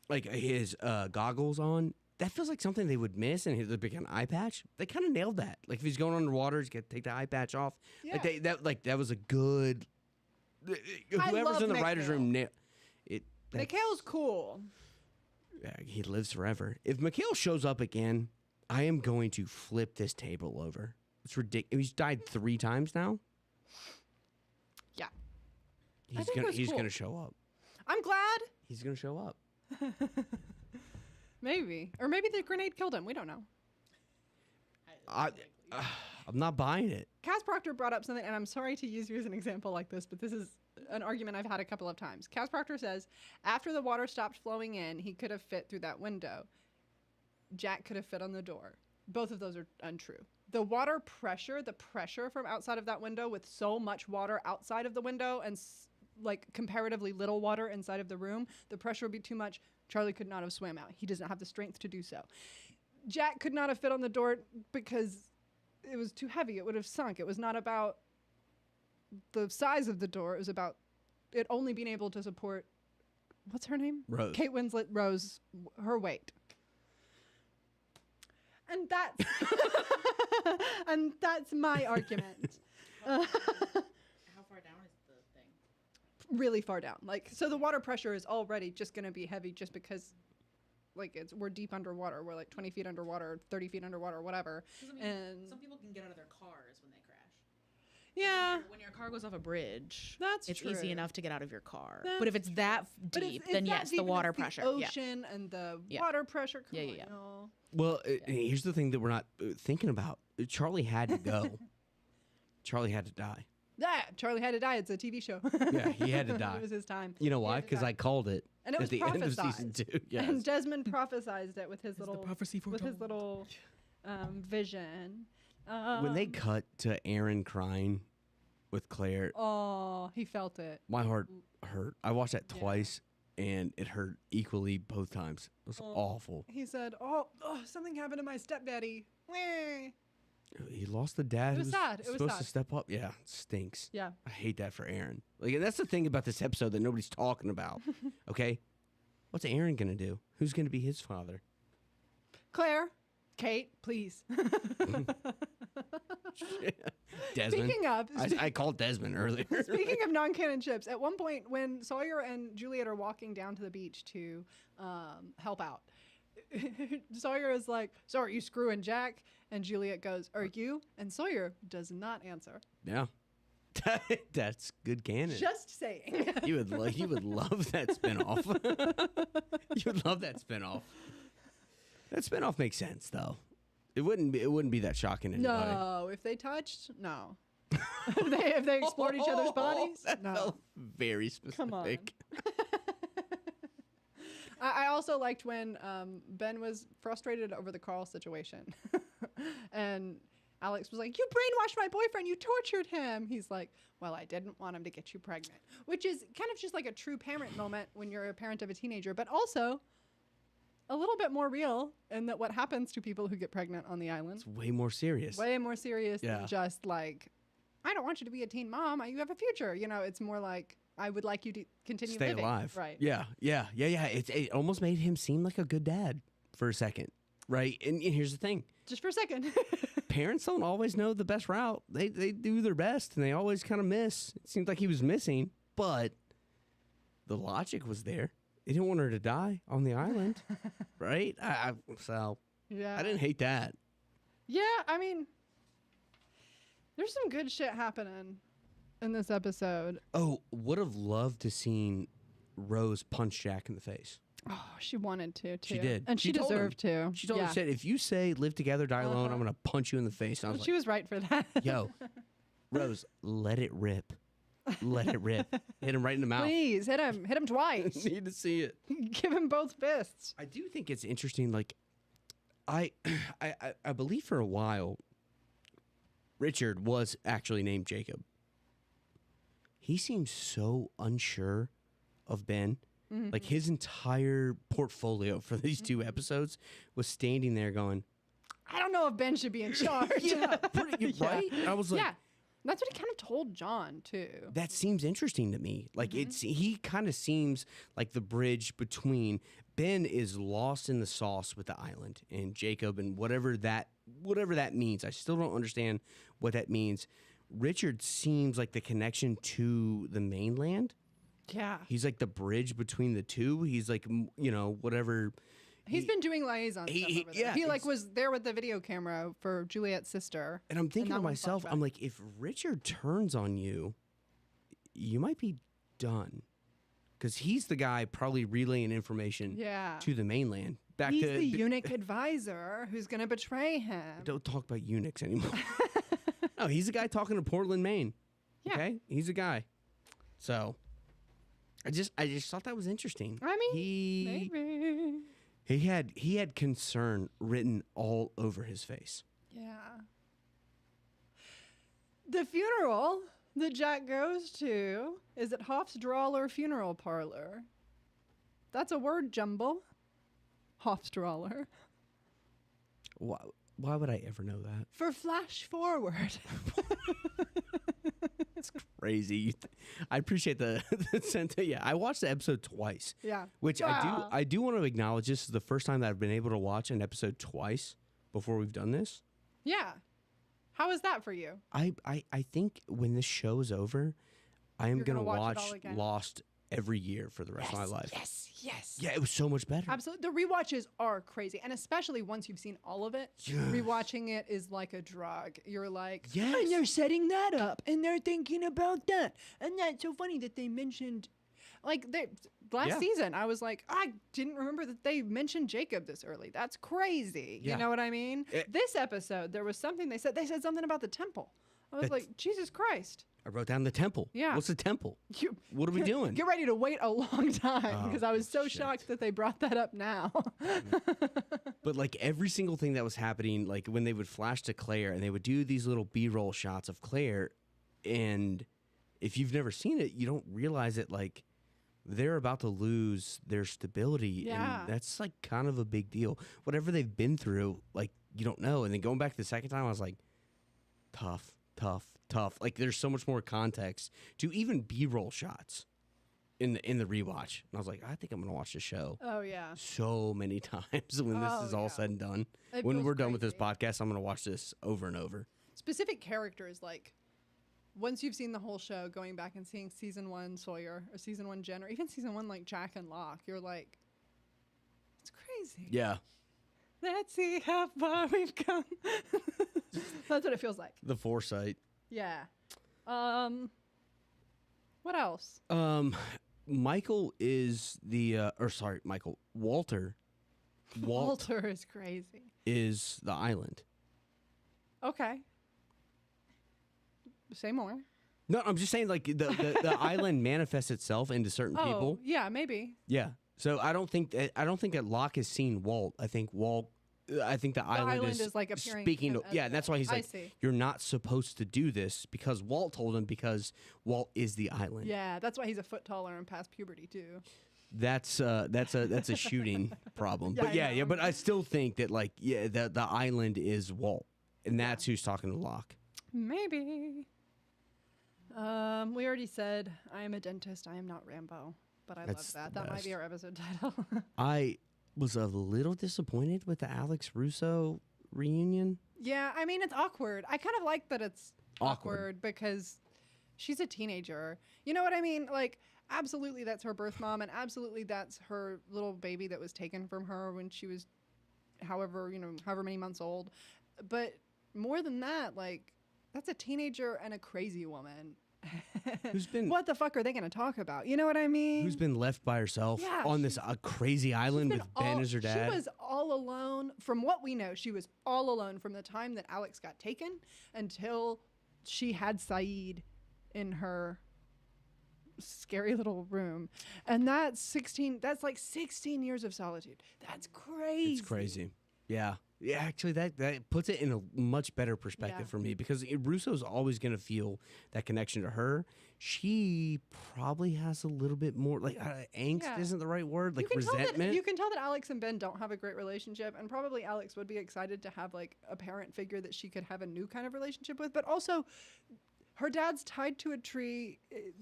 like his goggles on. That feels like something they would miss, and he'd pick an eye patch. They kind of nailed that. Like if he's going underwater, he's got to take the eye patch off. Yeah. That was a good. Whoever's in the writer's room, Mikhail's cool. Yeah, he lives forever. If Mikhail shows up again, I am going to flip this table over. It's ridiculous. He's died 3 times now. Yeah, He's cool. gonna show up. I'm glad. He's gonna show up. Maybe, or maybe the grenade killed him. We don't know. I'm not buying it. Cass Proctor brought up something, and I'm sorry to use you as an example like this, but this is an argument I've had a couple of times. Cass Proctor says, after the water stopped flowing in, he could have fit through that window. Jack could have fit on the door. Both of those are untrue. The water pressure, the pressure from outside of that window with so much water outside of the window and like comparatively little water inside of the room, the pressure would be too much. Charlie could not have swam out. He does not have the strength to do so. Jack could not have fit on the door because it was too heavy. It would have sunk. It was not about the size of the door. It was about it only being able to support, what's her name? Rose. Kate Winslet Rose, her weight. And that's and that's my argument. How far down is the thing? Really far down. Like, so the water pressure is already just going to be heavy just because like we're deep underwater. We're like 20 feet underwater, 30 feet underwater, whatever. I mean, And some people can get out of their cars when they crash. yeah, When your car goes off a bridge, that's it's true. easy enough to get out of your car. That's but if it's that But deep, it's then that yes, deep the and water it's pressure. the ocean and the Yeah. water pressure. Come Yeah, on, yeah. y'all. Well, here's the thing that we're not thinking about. Charlie had to go. Charlie had to die. Yeah, Charlie had to die. It's a TV show. Yeah, he had to die. It was his time. You know He why? had to Because die. I called it And it at was the end of season prophesized. 2. Yes. And Desmond prophesized it with his little prophecy with his little vision. When they cut to Aaron crying with Claire, Oh, he felt it. my heart hurt. I watched that Yeah. twice, and it hurt equally both times. It was awful. He said, "Oh, something happened to my stepdaddy." Wah. He lost the dad It who was sad. It was supposed to sad. step up. Yeah, it stinks. Yeah. I hate that for Aaron. Like, and that's the thing about this episode that nobody's talking about. Okay, what's Aaron gonna do? Who's gonna be his father? Claire, Kate, please. Desmond. Speaking of, I called Desmond earlier. speaking of non-canon ships, at one point when Sawyer and Juliet are walking down to the beach to help out, Sawyer is like, "So are you screwing Jack?" And Juliet goes, "Are you?" And Sawyer does not answer. Yeah, that's good canon. Just saying. You would love that spinoff. You would love that spinoff. That spinoff makes sense though. It wouldn't be that shocking to anybody. No, if they touched, no. if they explored each other's bodies, That no. felt very specific. Come on. I also liked when Ben was frustrated over the Carl situation. And Alex was like, "You brainwashed my boyfriend. You tortured him." He's like, "Well, I didn't want him to get you pregnant." Which is kind of just like a true parent moment when you're a parent of a teenager, but also a little bit more real in that what happens to people who get pregnant on the island. It's way more serious. Way more serious Yeah. than just like, "I don't want you to be a teen mom. You have a future." You know, it's more like, "I would like you to continue Stay living." alive. Right. Yeah. It almost made him seem like a good dad for a second. Right. And here's the thing. Just for a second. Parents don't always know the best route. They do their best, and they always kind of miss. It seemed like he was missing, but the logic was there. They didn't want her to die on the island, right? So Yeah. I didn't hate that. Yeah, I mean, there's some good shit happening in this episode. Oh, would have loved to seen Rose punch Jack in the face. Oh, she wanted to, too. She did. And she She told him. deserved to. She told yeah. him, said, "If you say live together, die alone, I'm Uh-huh. gonna punch you in the face." And I was She was right for that. like, "Yo, Rose, let it rip, let it rip. Hit him right in the mouth. Please, hit him. Hit him twice. Need to see it." Give him both fists. I do think it's interesting. Like, I I believe for a while, Richard was actually named Jacob. He seems so unsure of Ben. Mm-hmm. Like his entire portfolio for these 2 episodes was standing there going, I don't know if Ben should be in charge. yeah, right? I was like, yeah. That's what he kind of told John too. that seems interesting to me. Like he kind of seems like the bridge between Ben is lost in the sauce with the island and Jacob and whatever that means. I still don't understand what that means. Richard seems like the connection to the mainland. Yeah. He's like the bridge between the two. He's like, whatever. He's been doing liaison stuff over there. yeah, He was there with the video camera for Juliet's sister. And I'm thinking that to one myself, flashback. I'm like, if Richard turns on you, you might be done. Because he's the guy probably relaying information Yeah. to the mainland. Back He's to the eunuch advisor who's going to betray him. Don't talk about eunuchs anymore. No, he's the guy talking to Portland, Maine. Yeah. Okay? He's a guy. So I just thought that was interesting. I mean, maybe. He had concern written all over his face. Yeah. The funeral that Jack goes to is at Hofstraller Funeral Parlor. That's a word jumble. Hofstraller. Why would I ever know that? For flash forward. It's crazy. I appreciate the sense. Yeah, I watched the episode twice. Yeah. Which Wow. I do want to acknowledge this is the first time that I've been able to watch an episode twice before we've done this. Yeah. How is that for you? I think when this show is over, I am You're going to gonna watch it watch all again? Lost every year for the rest of my life. Yes. Yeah, it was so much better. Absolutely. The rewatches are crazy. And especially once you've seen all of it, Yes. rewatching it is like a drug. You're like, Yes. and they're setting that up and they're thinking about that. And that's so funny that they mentioned, like, last Yeah. season, I was like, I didn't remember that they mentioned Jacob this early. That's crazy. Yeah. You know what I mean? This episode, there was something they said something about the temple. I was That's- like, Jesus Christ. I wrote down the temple. Yeah. What's the temple? You, What are we doing? Get ready to wait a long time Oh, because I was so shit. shocked that they brought that up now. But like every single thing that was happening, like when they would flash to Claire and they would do these little B-roll shots of Claire, and if you've never seen it, you don't realize it. Like they're about to lose their stability, Yeah. and that's like kind of a big deal. Whatever they've been through, like you don't know. And then going back the second time, I was like, tough. Like there's so much more context to even B-roll shots in the rewatch. And I was like, I think I'm gonna watch the show Oh yeah. so many times when this Oh, is all yeah. said and done. It When feels we're done with this crazy. podcast, I'm gonna watch this over and over. Specific characters, like once you've seen the whole show, going back and seeing season 1 Sawyer or season 1 Jen or even season 1 like Jack and Locke, you're like, it's crazy. Yeah, Let's see how far we've come. That's what it feels like. the foresight. Yeah. What else? Michael is Michael. Walter Walter is crazy. is the island. Okay. Say more. No, I'm just saying like the island manifests itself into certain Oh, people. yeah, maybe. Yeah. So I don't think that Locke has seen Walt. I think the island is, like, appearing speaking. to To, him yeah, as and that's a- why he's I like, see. you're not supposed to do this because Walt told him because Walt is the island. Yeah, that's why he's a foot taller and past puberty too. That's a shooting problem. Yeah, But I yeah, know. but I still think that like the island is Walt, and that's who's talking to Locke. Maybe. We already said I am a dentist. I am not Rambo, but I That's love that. the That might be best. our episode title. I was a little disappointed with the Alex Russo reunion. Yeah, I mean it's awkward. I kind of like that it's Awkward. awkward because she's a teenager. You know what I mean? Like absolutely that's her birth mom and absolutely that's her little baby that was taken from her when she was however many months old. But more than that, like that's a teenager and a crazy woman. Who's been What the fuck are they going to talk about? You know what I mean? who's been left by herself Yeah, on this crazy island She's with been Ben as her dad. She was all alone. From what we know, she was all alone from the time that Alex got taken until she had Saeed in her scary little room. And that's like 16 years of solitude. That's crazy. It's crazy. Yeah. Yeah, actually, that puts it in a much better perspective for me because Russo's always going to feel that connection to her. She probably has a little bit more, like, angst isn't the right word, like resentment. You can tell that Alex and Ben don't have a great relationship, and probably Alex would be excited to have, like, a parent figure that she could have a new kind of relationship with, but also her dad's tied to a tree.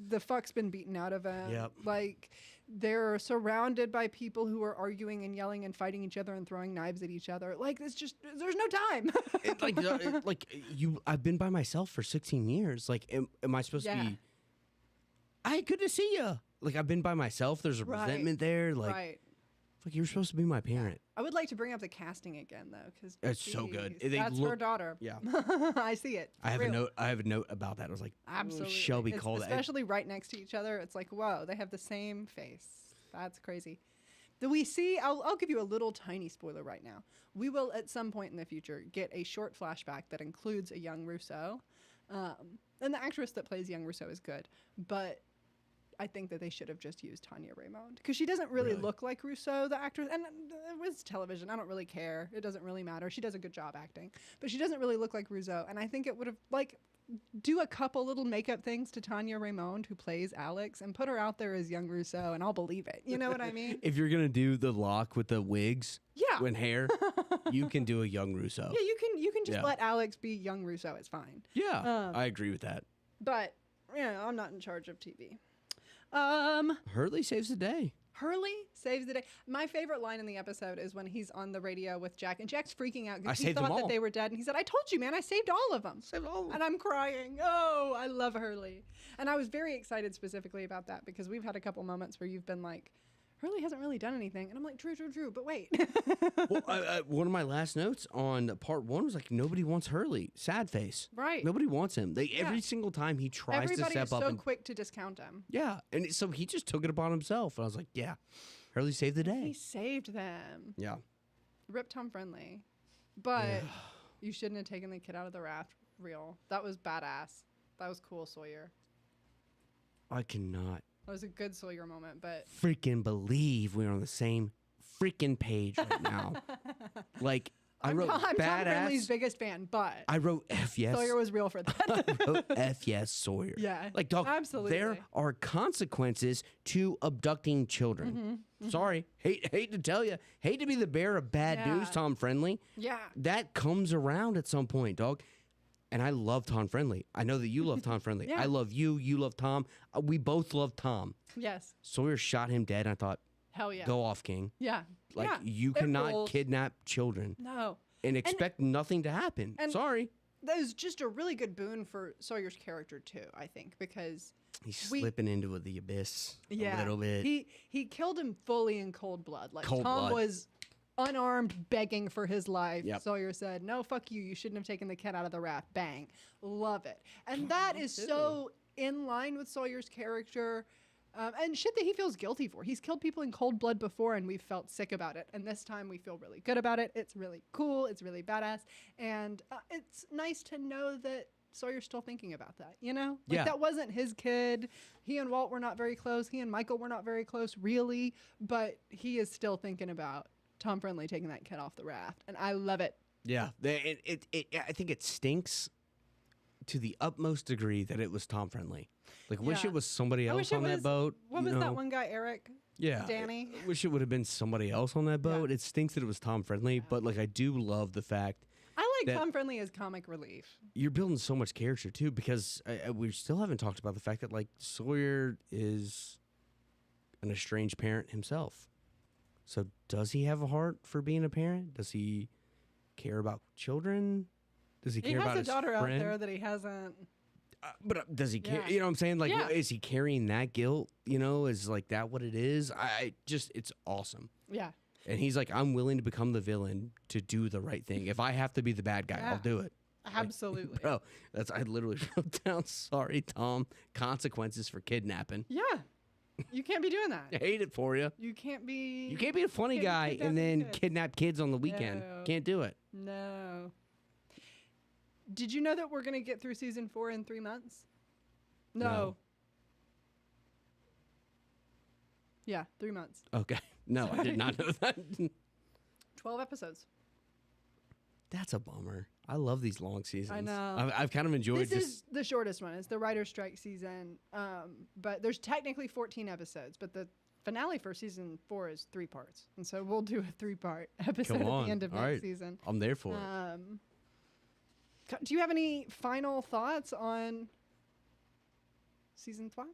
The fuck's been beaten out of him. Yep. Like, they're surrounded by people who are arguing and yelling and fighting each other and throwing knives at each other. Like, it's just, there's no time. I've been by myself for 16 years. Like, am I supposed to be, good to see you. Like, I've been by myself. There's a resentment there. Like, like, you're supposed to be my parent. I would like to bring up the casting again, though, because it's so good. That's her daughter. Yeah. I see it. I have a note about that. I was like, absolutely. Shelby called it. Especially right next to each other. It's like, whoa, they have the same face. That's crazy. Do we see, I'll give you a little tiny spoiler right now. We will, at some point in the future, get a short flashback that includes a young Russo. And the actress that plays young Russo is good. But I think that they should have just used Tanya Raymond because she doesn't really look like Russo, the actress. And it was television. I don't really care. It doesn't really matter. She does a good job acting, but she doesn't really look like Russo. And I think it would have, like, do a couple little makeup things to Tanya Raymond, who plays Alex, and put her out there as young Russo, and I'll believe it. You know what I mean? If you're gonna do the lock with the wigs, and hair, you can do a young Russo. Yeah, you can just let Alex be young Russo. It's fine. Yeah, I agree with that. But I'm not in charge of TV. Hurley saves the day. Hurley saves the day. My favorite line in the episode is when he's on the radio with Jack, and Jack's freaking out because he thought that they were dead, and he said, "I told you, man, I saved all of them." Saved all of them. And I'm crying. Oh, I love Hurley. And I was very excited specifically about that because we've had a couple moments where you've been like, Hurley hasn't really done anything. And I'm like, true, but wait. Well, one of my last notes on part 1 was like, nobody wants Hurley. Sad face. Right. Nobody wants him. Every single time he tries to step up. Everybody is so quick to discount him. Yeah. And so he just took it upon himself. And I was like, yeah, Hurley saved the day. He saved them. Yeah. Rip Tom Friendly. But you shouldn't have taken the kid out of the raft. Real. That was badass. That was cool, Sawyer. I cannot. That was a good Sawyer moment, but freaking believe we're on the same freaking page right now. Like, I'm Tom Friendly's biggest fan, but I wrote F yes. Sawyer was real for that. I wrote F yes Sawyer. Yeah, like, dog, absolutely. There are consequences to abducting children. Sorry, hate to tell you, hate to be the bearer of bad news, Tom Friendly. Yeah, that comes around at some point, dog. And I love Tom Friendly. I know that you love Tom Friendly. I love you. You love Tom. We both love Tom. Yes. Sawyer shot him dead. And I thought, hell yeah, go off, King. Yeah. Like, you cannot kidnap children. No. And expect nothing to happen. Sorry. That was just a really good boon for Sawyer's character too, I think, because he's slipping into the abyss a little bit. He killed him fully in cold blood. Like, Tom was unarmed, begging for his life. Yep. Sawyer said, "No, fuck you. You shouldn't have taken the cat out of the raft." Bang. Love it. And that is so in line with Sawyer's character. And shit that he feels guilty for. He's killed people in cold blood before, and we've felt sick about it. And this time we feel really good about it. It's really cool. It's really badass. And it's nice to know that Sawyer's still thinking about that, you know? Like, that wasn't his kid. He and Walt were not very close. He and Michael were not very close, really. But he is still thinking about Tom Friendly taking that kid off the raft. And I love it. Yeah. I think it stinks to the utmost degree that it was Tom Friendly. Like, wish it was somebody else on that boat. What was that one guy, Eric? Yeah. Danny? I wish it would have been somebody else on that boat. It stinks that it was Tom Friendly, but, like, I do love the fact I like Tom Friendly as comic relief. You're building so much character, too, because we still haven't talked about the fact that, like, Sawyer is an estranged parent himself. So does he have a heart for being a parent? Does he care about children? Does he care about his friend? He has a daughter out there that he hasn't. But does he care? You know what I'm saying? Like, is he carrying that guilt? You know, is like that what it is? It's awesome. Yeah. And he's like, I'm willing to become the villain to do the right thing. If I have to be the bad guy, I'll do it. Absolutely. Like, bro, I literally wrote down, sorry, Tom, consequences for kidnapping. Yeah. You can't be doing that. I hate it for you. You can't be a funny guy and then kidnap kids on the weekend. No. Can't do it. No. Did you know that we're going to get through season 4 in 3 months? No. Yeah, 3 months. Okay. No, I did not know that. 12 episodes. That's a bummer. I love these long seasons. know. I've kind of enjoyed This is the shortest one. It's the writer's strike season. But there's technically 14 episodes, but the finale for season 4 is 3 parts. And so we'll do a 3-part episode Come at on. the end of All next right. season. I'm there for it. Do you have any final thoughts on season 5?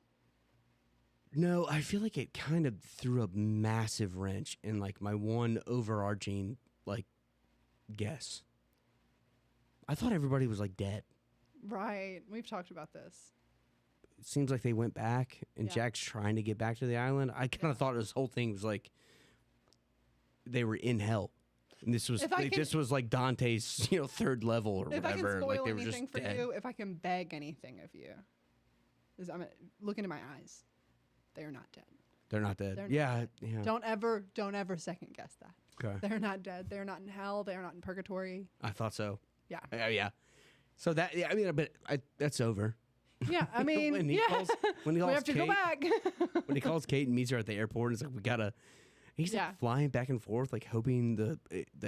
No, I feel like it kind of threw a massive wrench in like my one overarching like guess. I thought everybody was like dead. Right. We've talked about this. It seems like they went back and Yeah. Jack's trying to get back to the island. I kind of thought this whole thing was like they were in hell. And this was If I like, can- this was like Dante's, 3rd level or If I can whatever. spoil Like they were anything just for dead. you, if I can beg anything of you, is look into my eyes. They are not dead. They're not dead. They're not Yeah. Don't ever second guess that. Okay. They're not dead. They're not in hell. They are not in purgatory. I thought so. Yeah. Yeah. So that, yeah, I mean, but that's over. Yeah. I mean, when he yeah. calls, when he we calls have to Kate, go back. when he calls Kate and meets her at the airport, it's like he's Yeah. like flying back and forth, like hoping the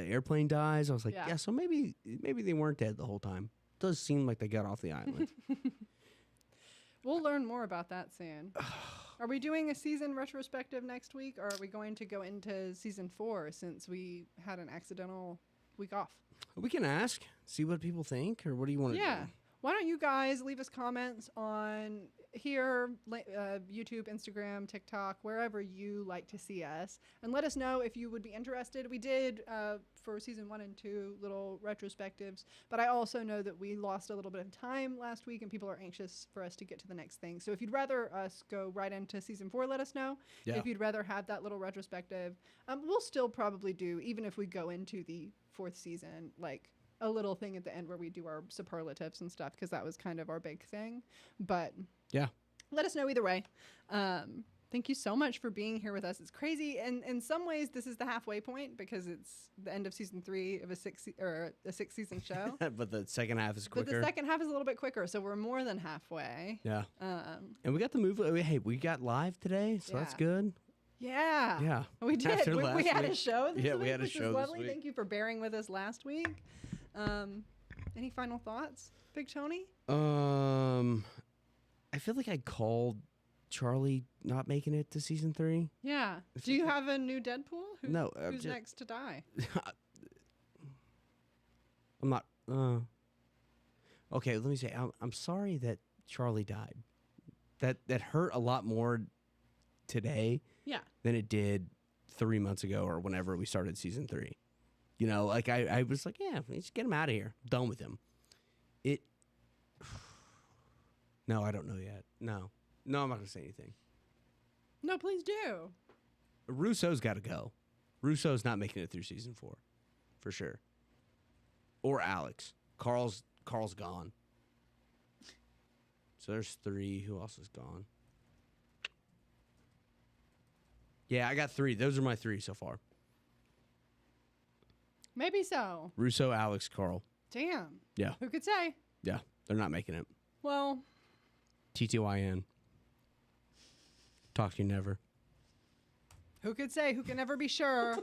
airplane dies. I was like, Yeah. yeah, so maybe they weren't dead the whole time. It does seem like they got off the island. We'll learn more about that soon. Are we doing a season retrospective next week, or are we going to go into season 4 since we had an accidental week off? We can ask, see what people think, or what do you want to Yeah. do? Why don't you guys leave us comments on here, YouTube, Instagram, TikTok, wherever you like to see us, and let us know if you would be interested. We did for season 1 and 2 little retrospectives, but I also know that we lost a little bit of time last week and people are anxious for us to get to the next thing. So if you'd rather us go right into season 4, let us know. Yeah. If you'd rather have that little retrospective, we'll still probably do, even if we go into the 4th season, like a little thing at the end where we do our superlatives and stuff, because that was kind of our big thing. But Yeah. let us know either way. Thank you so much for being here with us. It's crazy, and in some ways, this is the halfway point because it's the end of season 3 of a 6-season show. But the second half is quicker. But the second half is a little bit quicker, so we're more than halfway. Yeah. And we got the movie. Hey, we got live today, so that's Yeah. good. Yeah. Yeah. We did. After We last had a week. show this Yeah, week, we had a which show is this lovely. week. Thank you for bearing with us last week. Any final thoughts, Big Tony? I feel like I called Charlie not making it to season 3. Yeah. Do you have a new Deadpool? No, Who's next to die? I'm not. Okay, let me say I'm sorry that Charlie died. That hurt a lot more today Yeah. than it did 3 months ago or whenever we started season 3. Like I was like, yeah, let's get him out of here. Done with him. No, I don't know yet. No, I'm not gonna say anything. No, please do. Russo's got to go. Russo's not making it through season 4, for sure. Or Alex. Carl's gone. So there's 3. Who else is gone? Yeah, I got 3. Those are my 3 so far. Maybe so. Russo, Alex, Carl. Damn. Yeah. Who could say? Yeah, they're not making it. Well, TTYN. Talk to you never. who could say? Who can never be sure?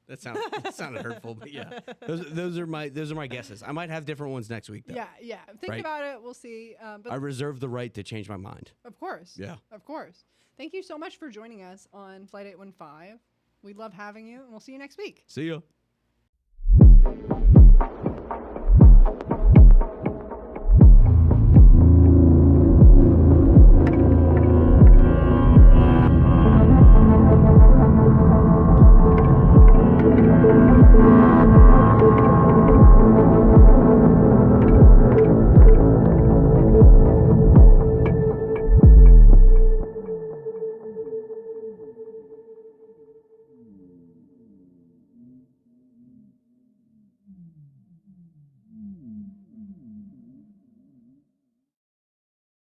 That sounded hurtful, but yeah. Those are my guesses. I might have different ones next week though. Yeah. Think Right. about it. We'll see. But I reserve the right to change my mind. of course. Yeah. Of course. Thank you so much for joining us on Flight 815. We love having you, and we'll see you next week. See ya.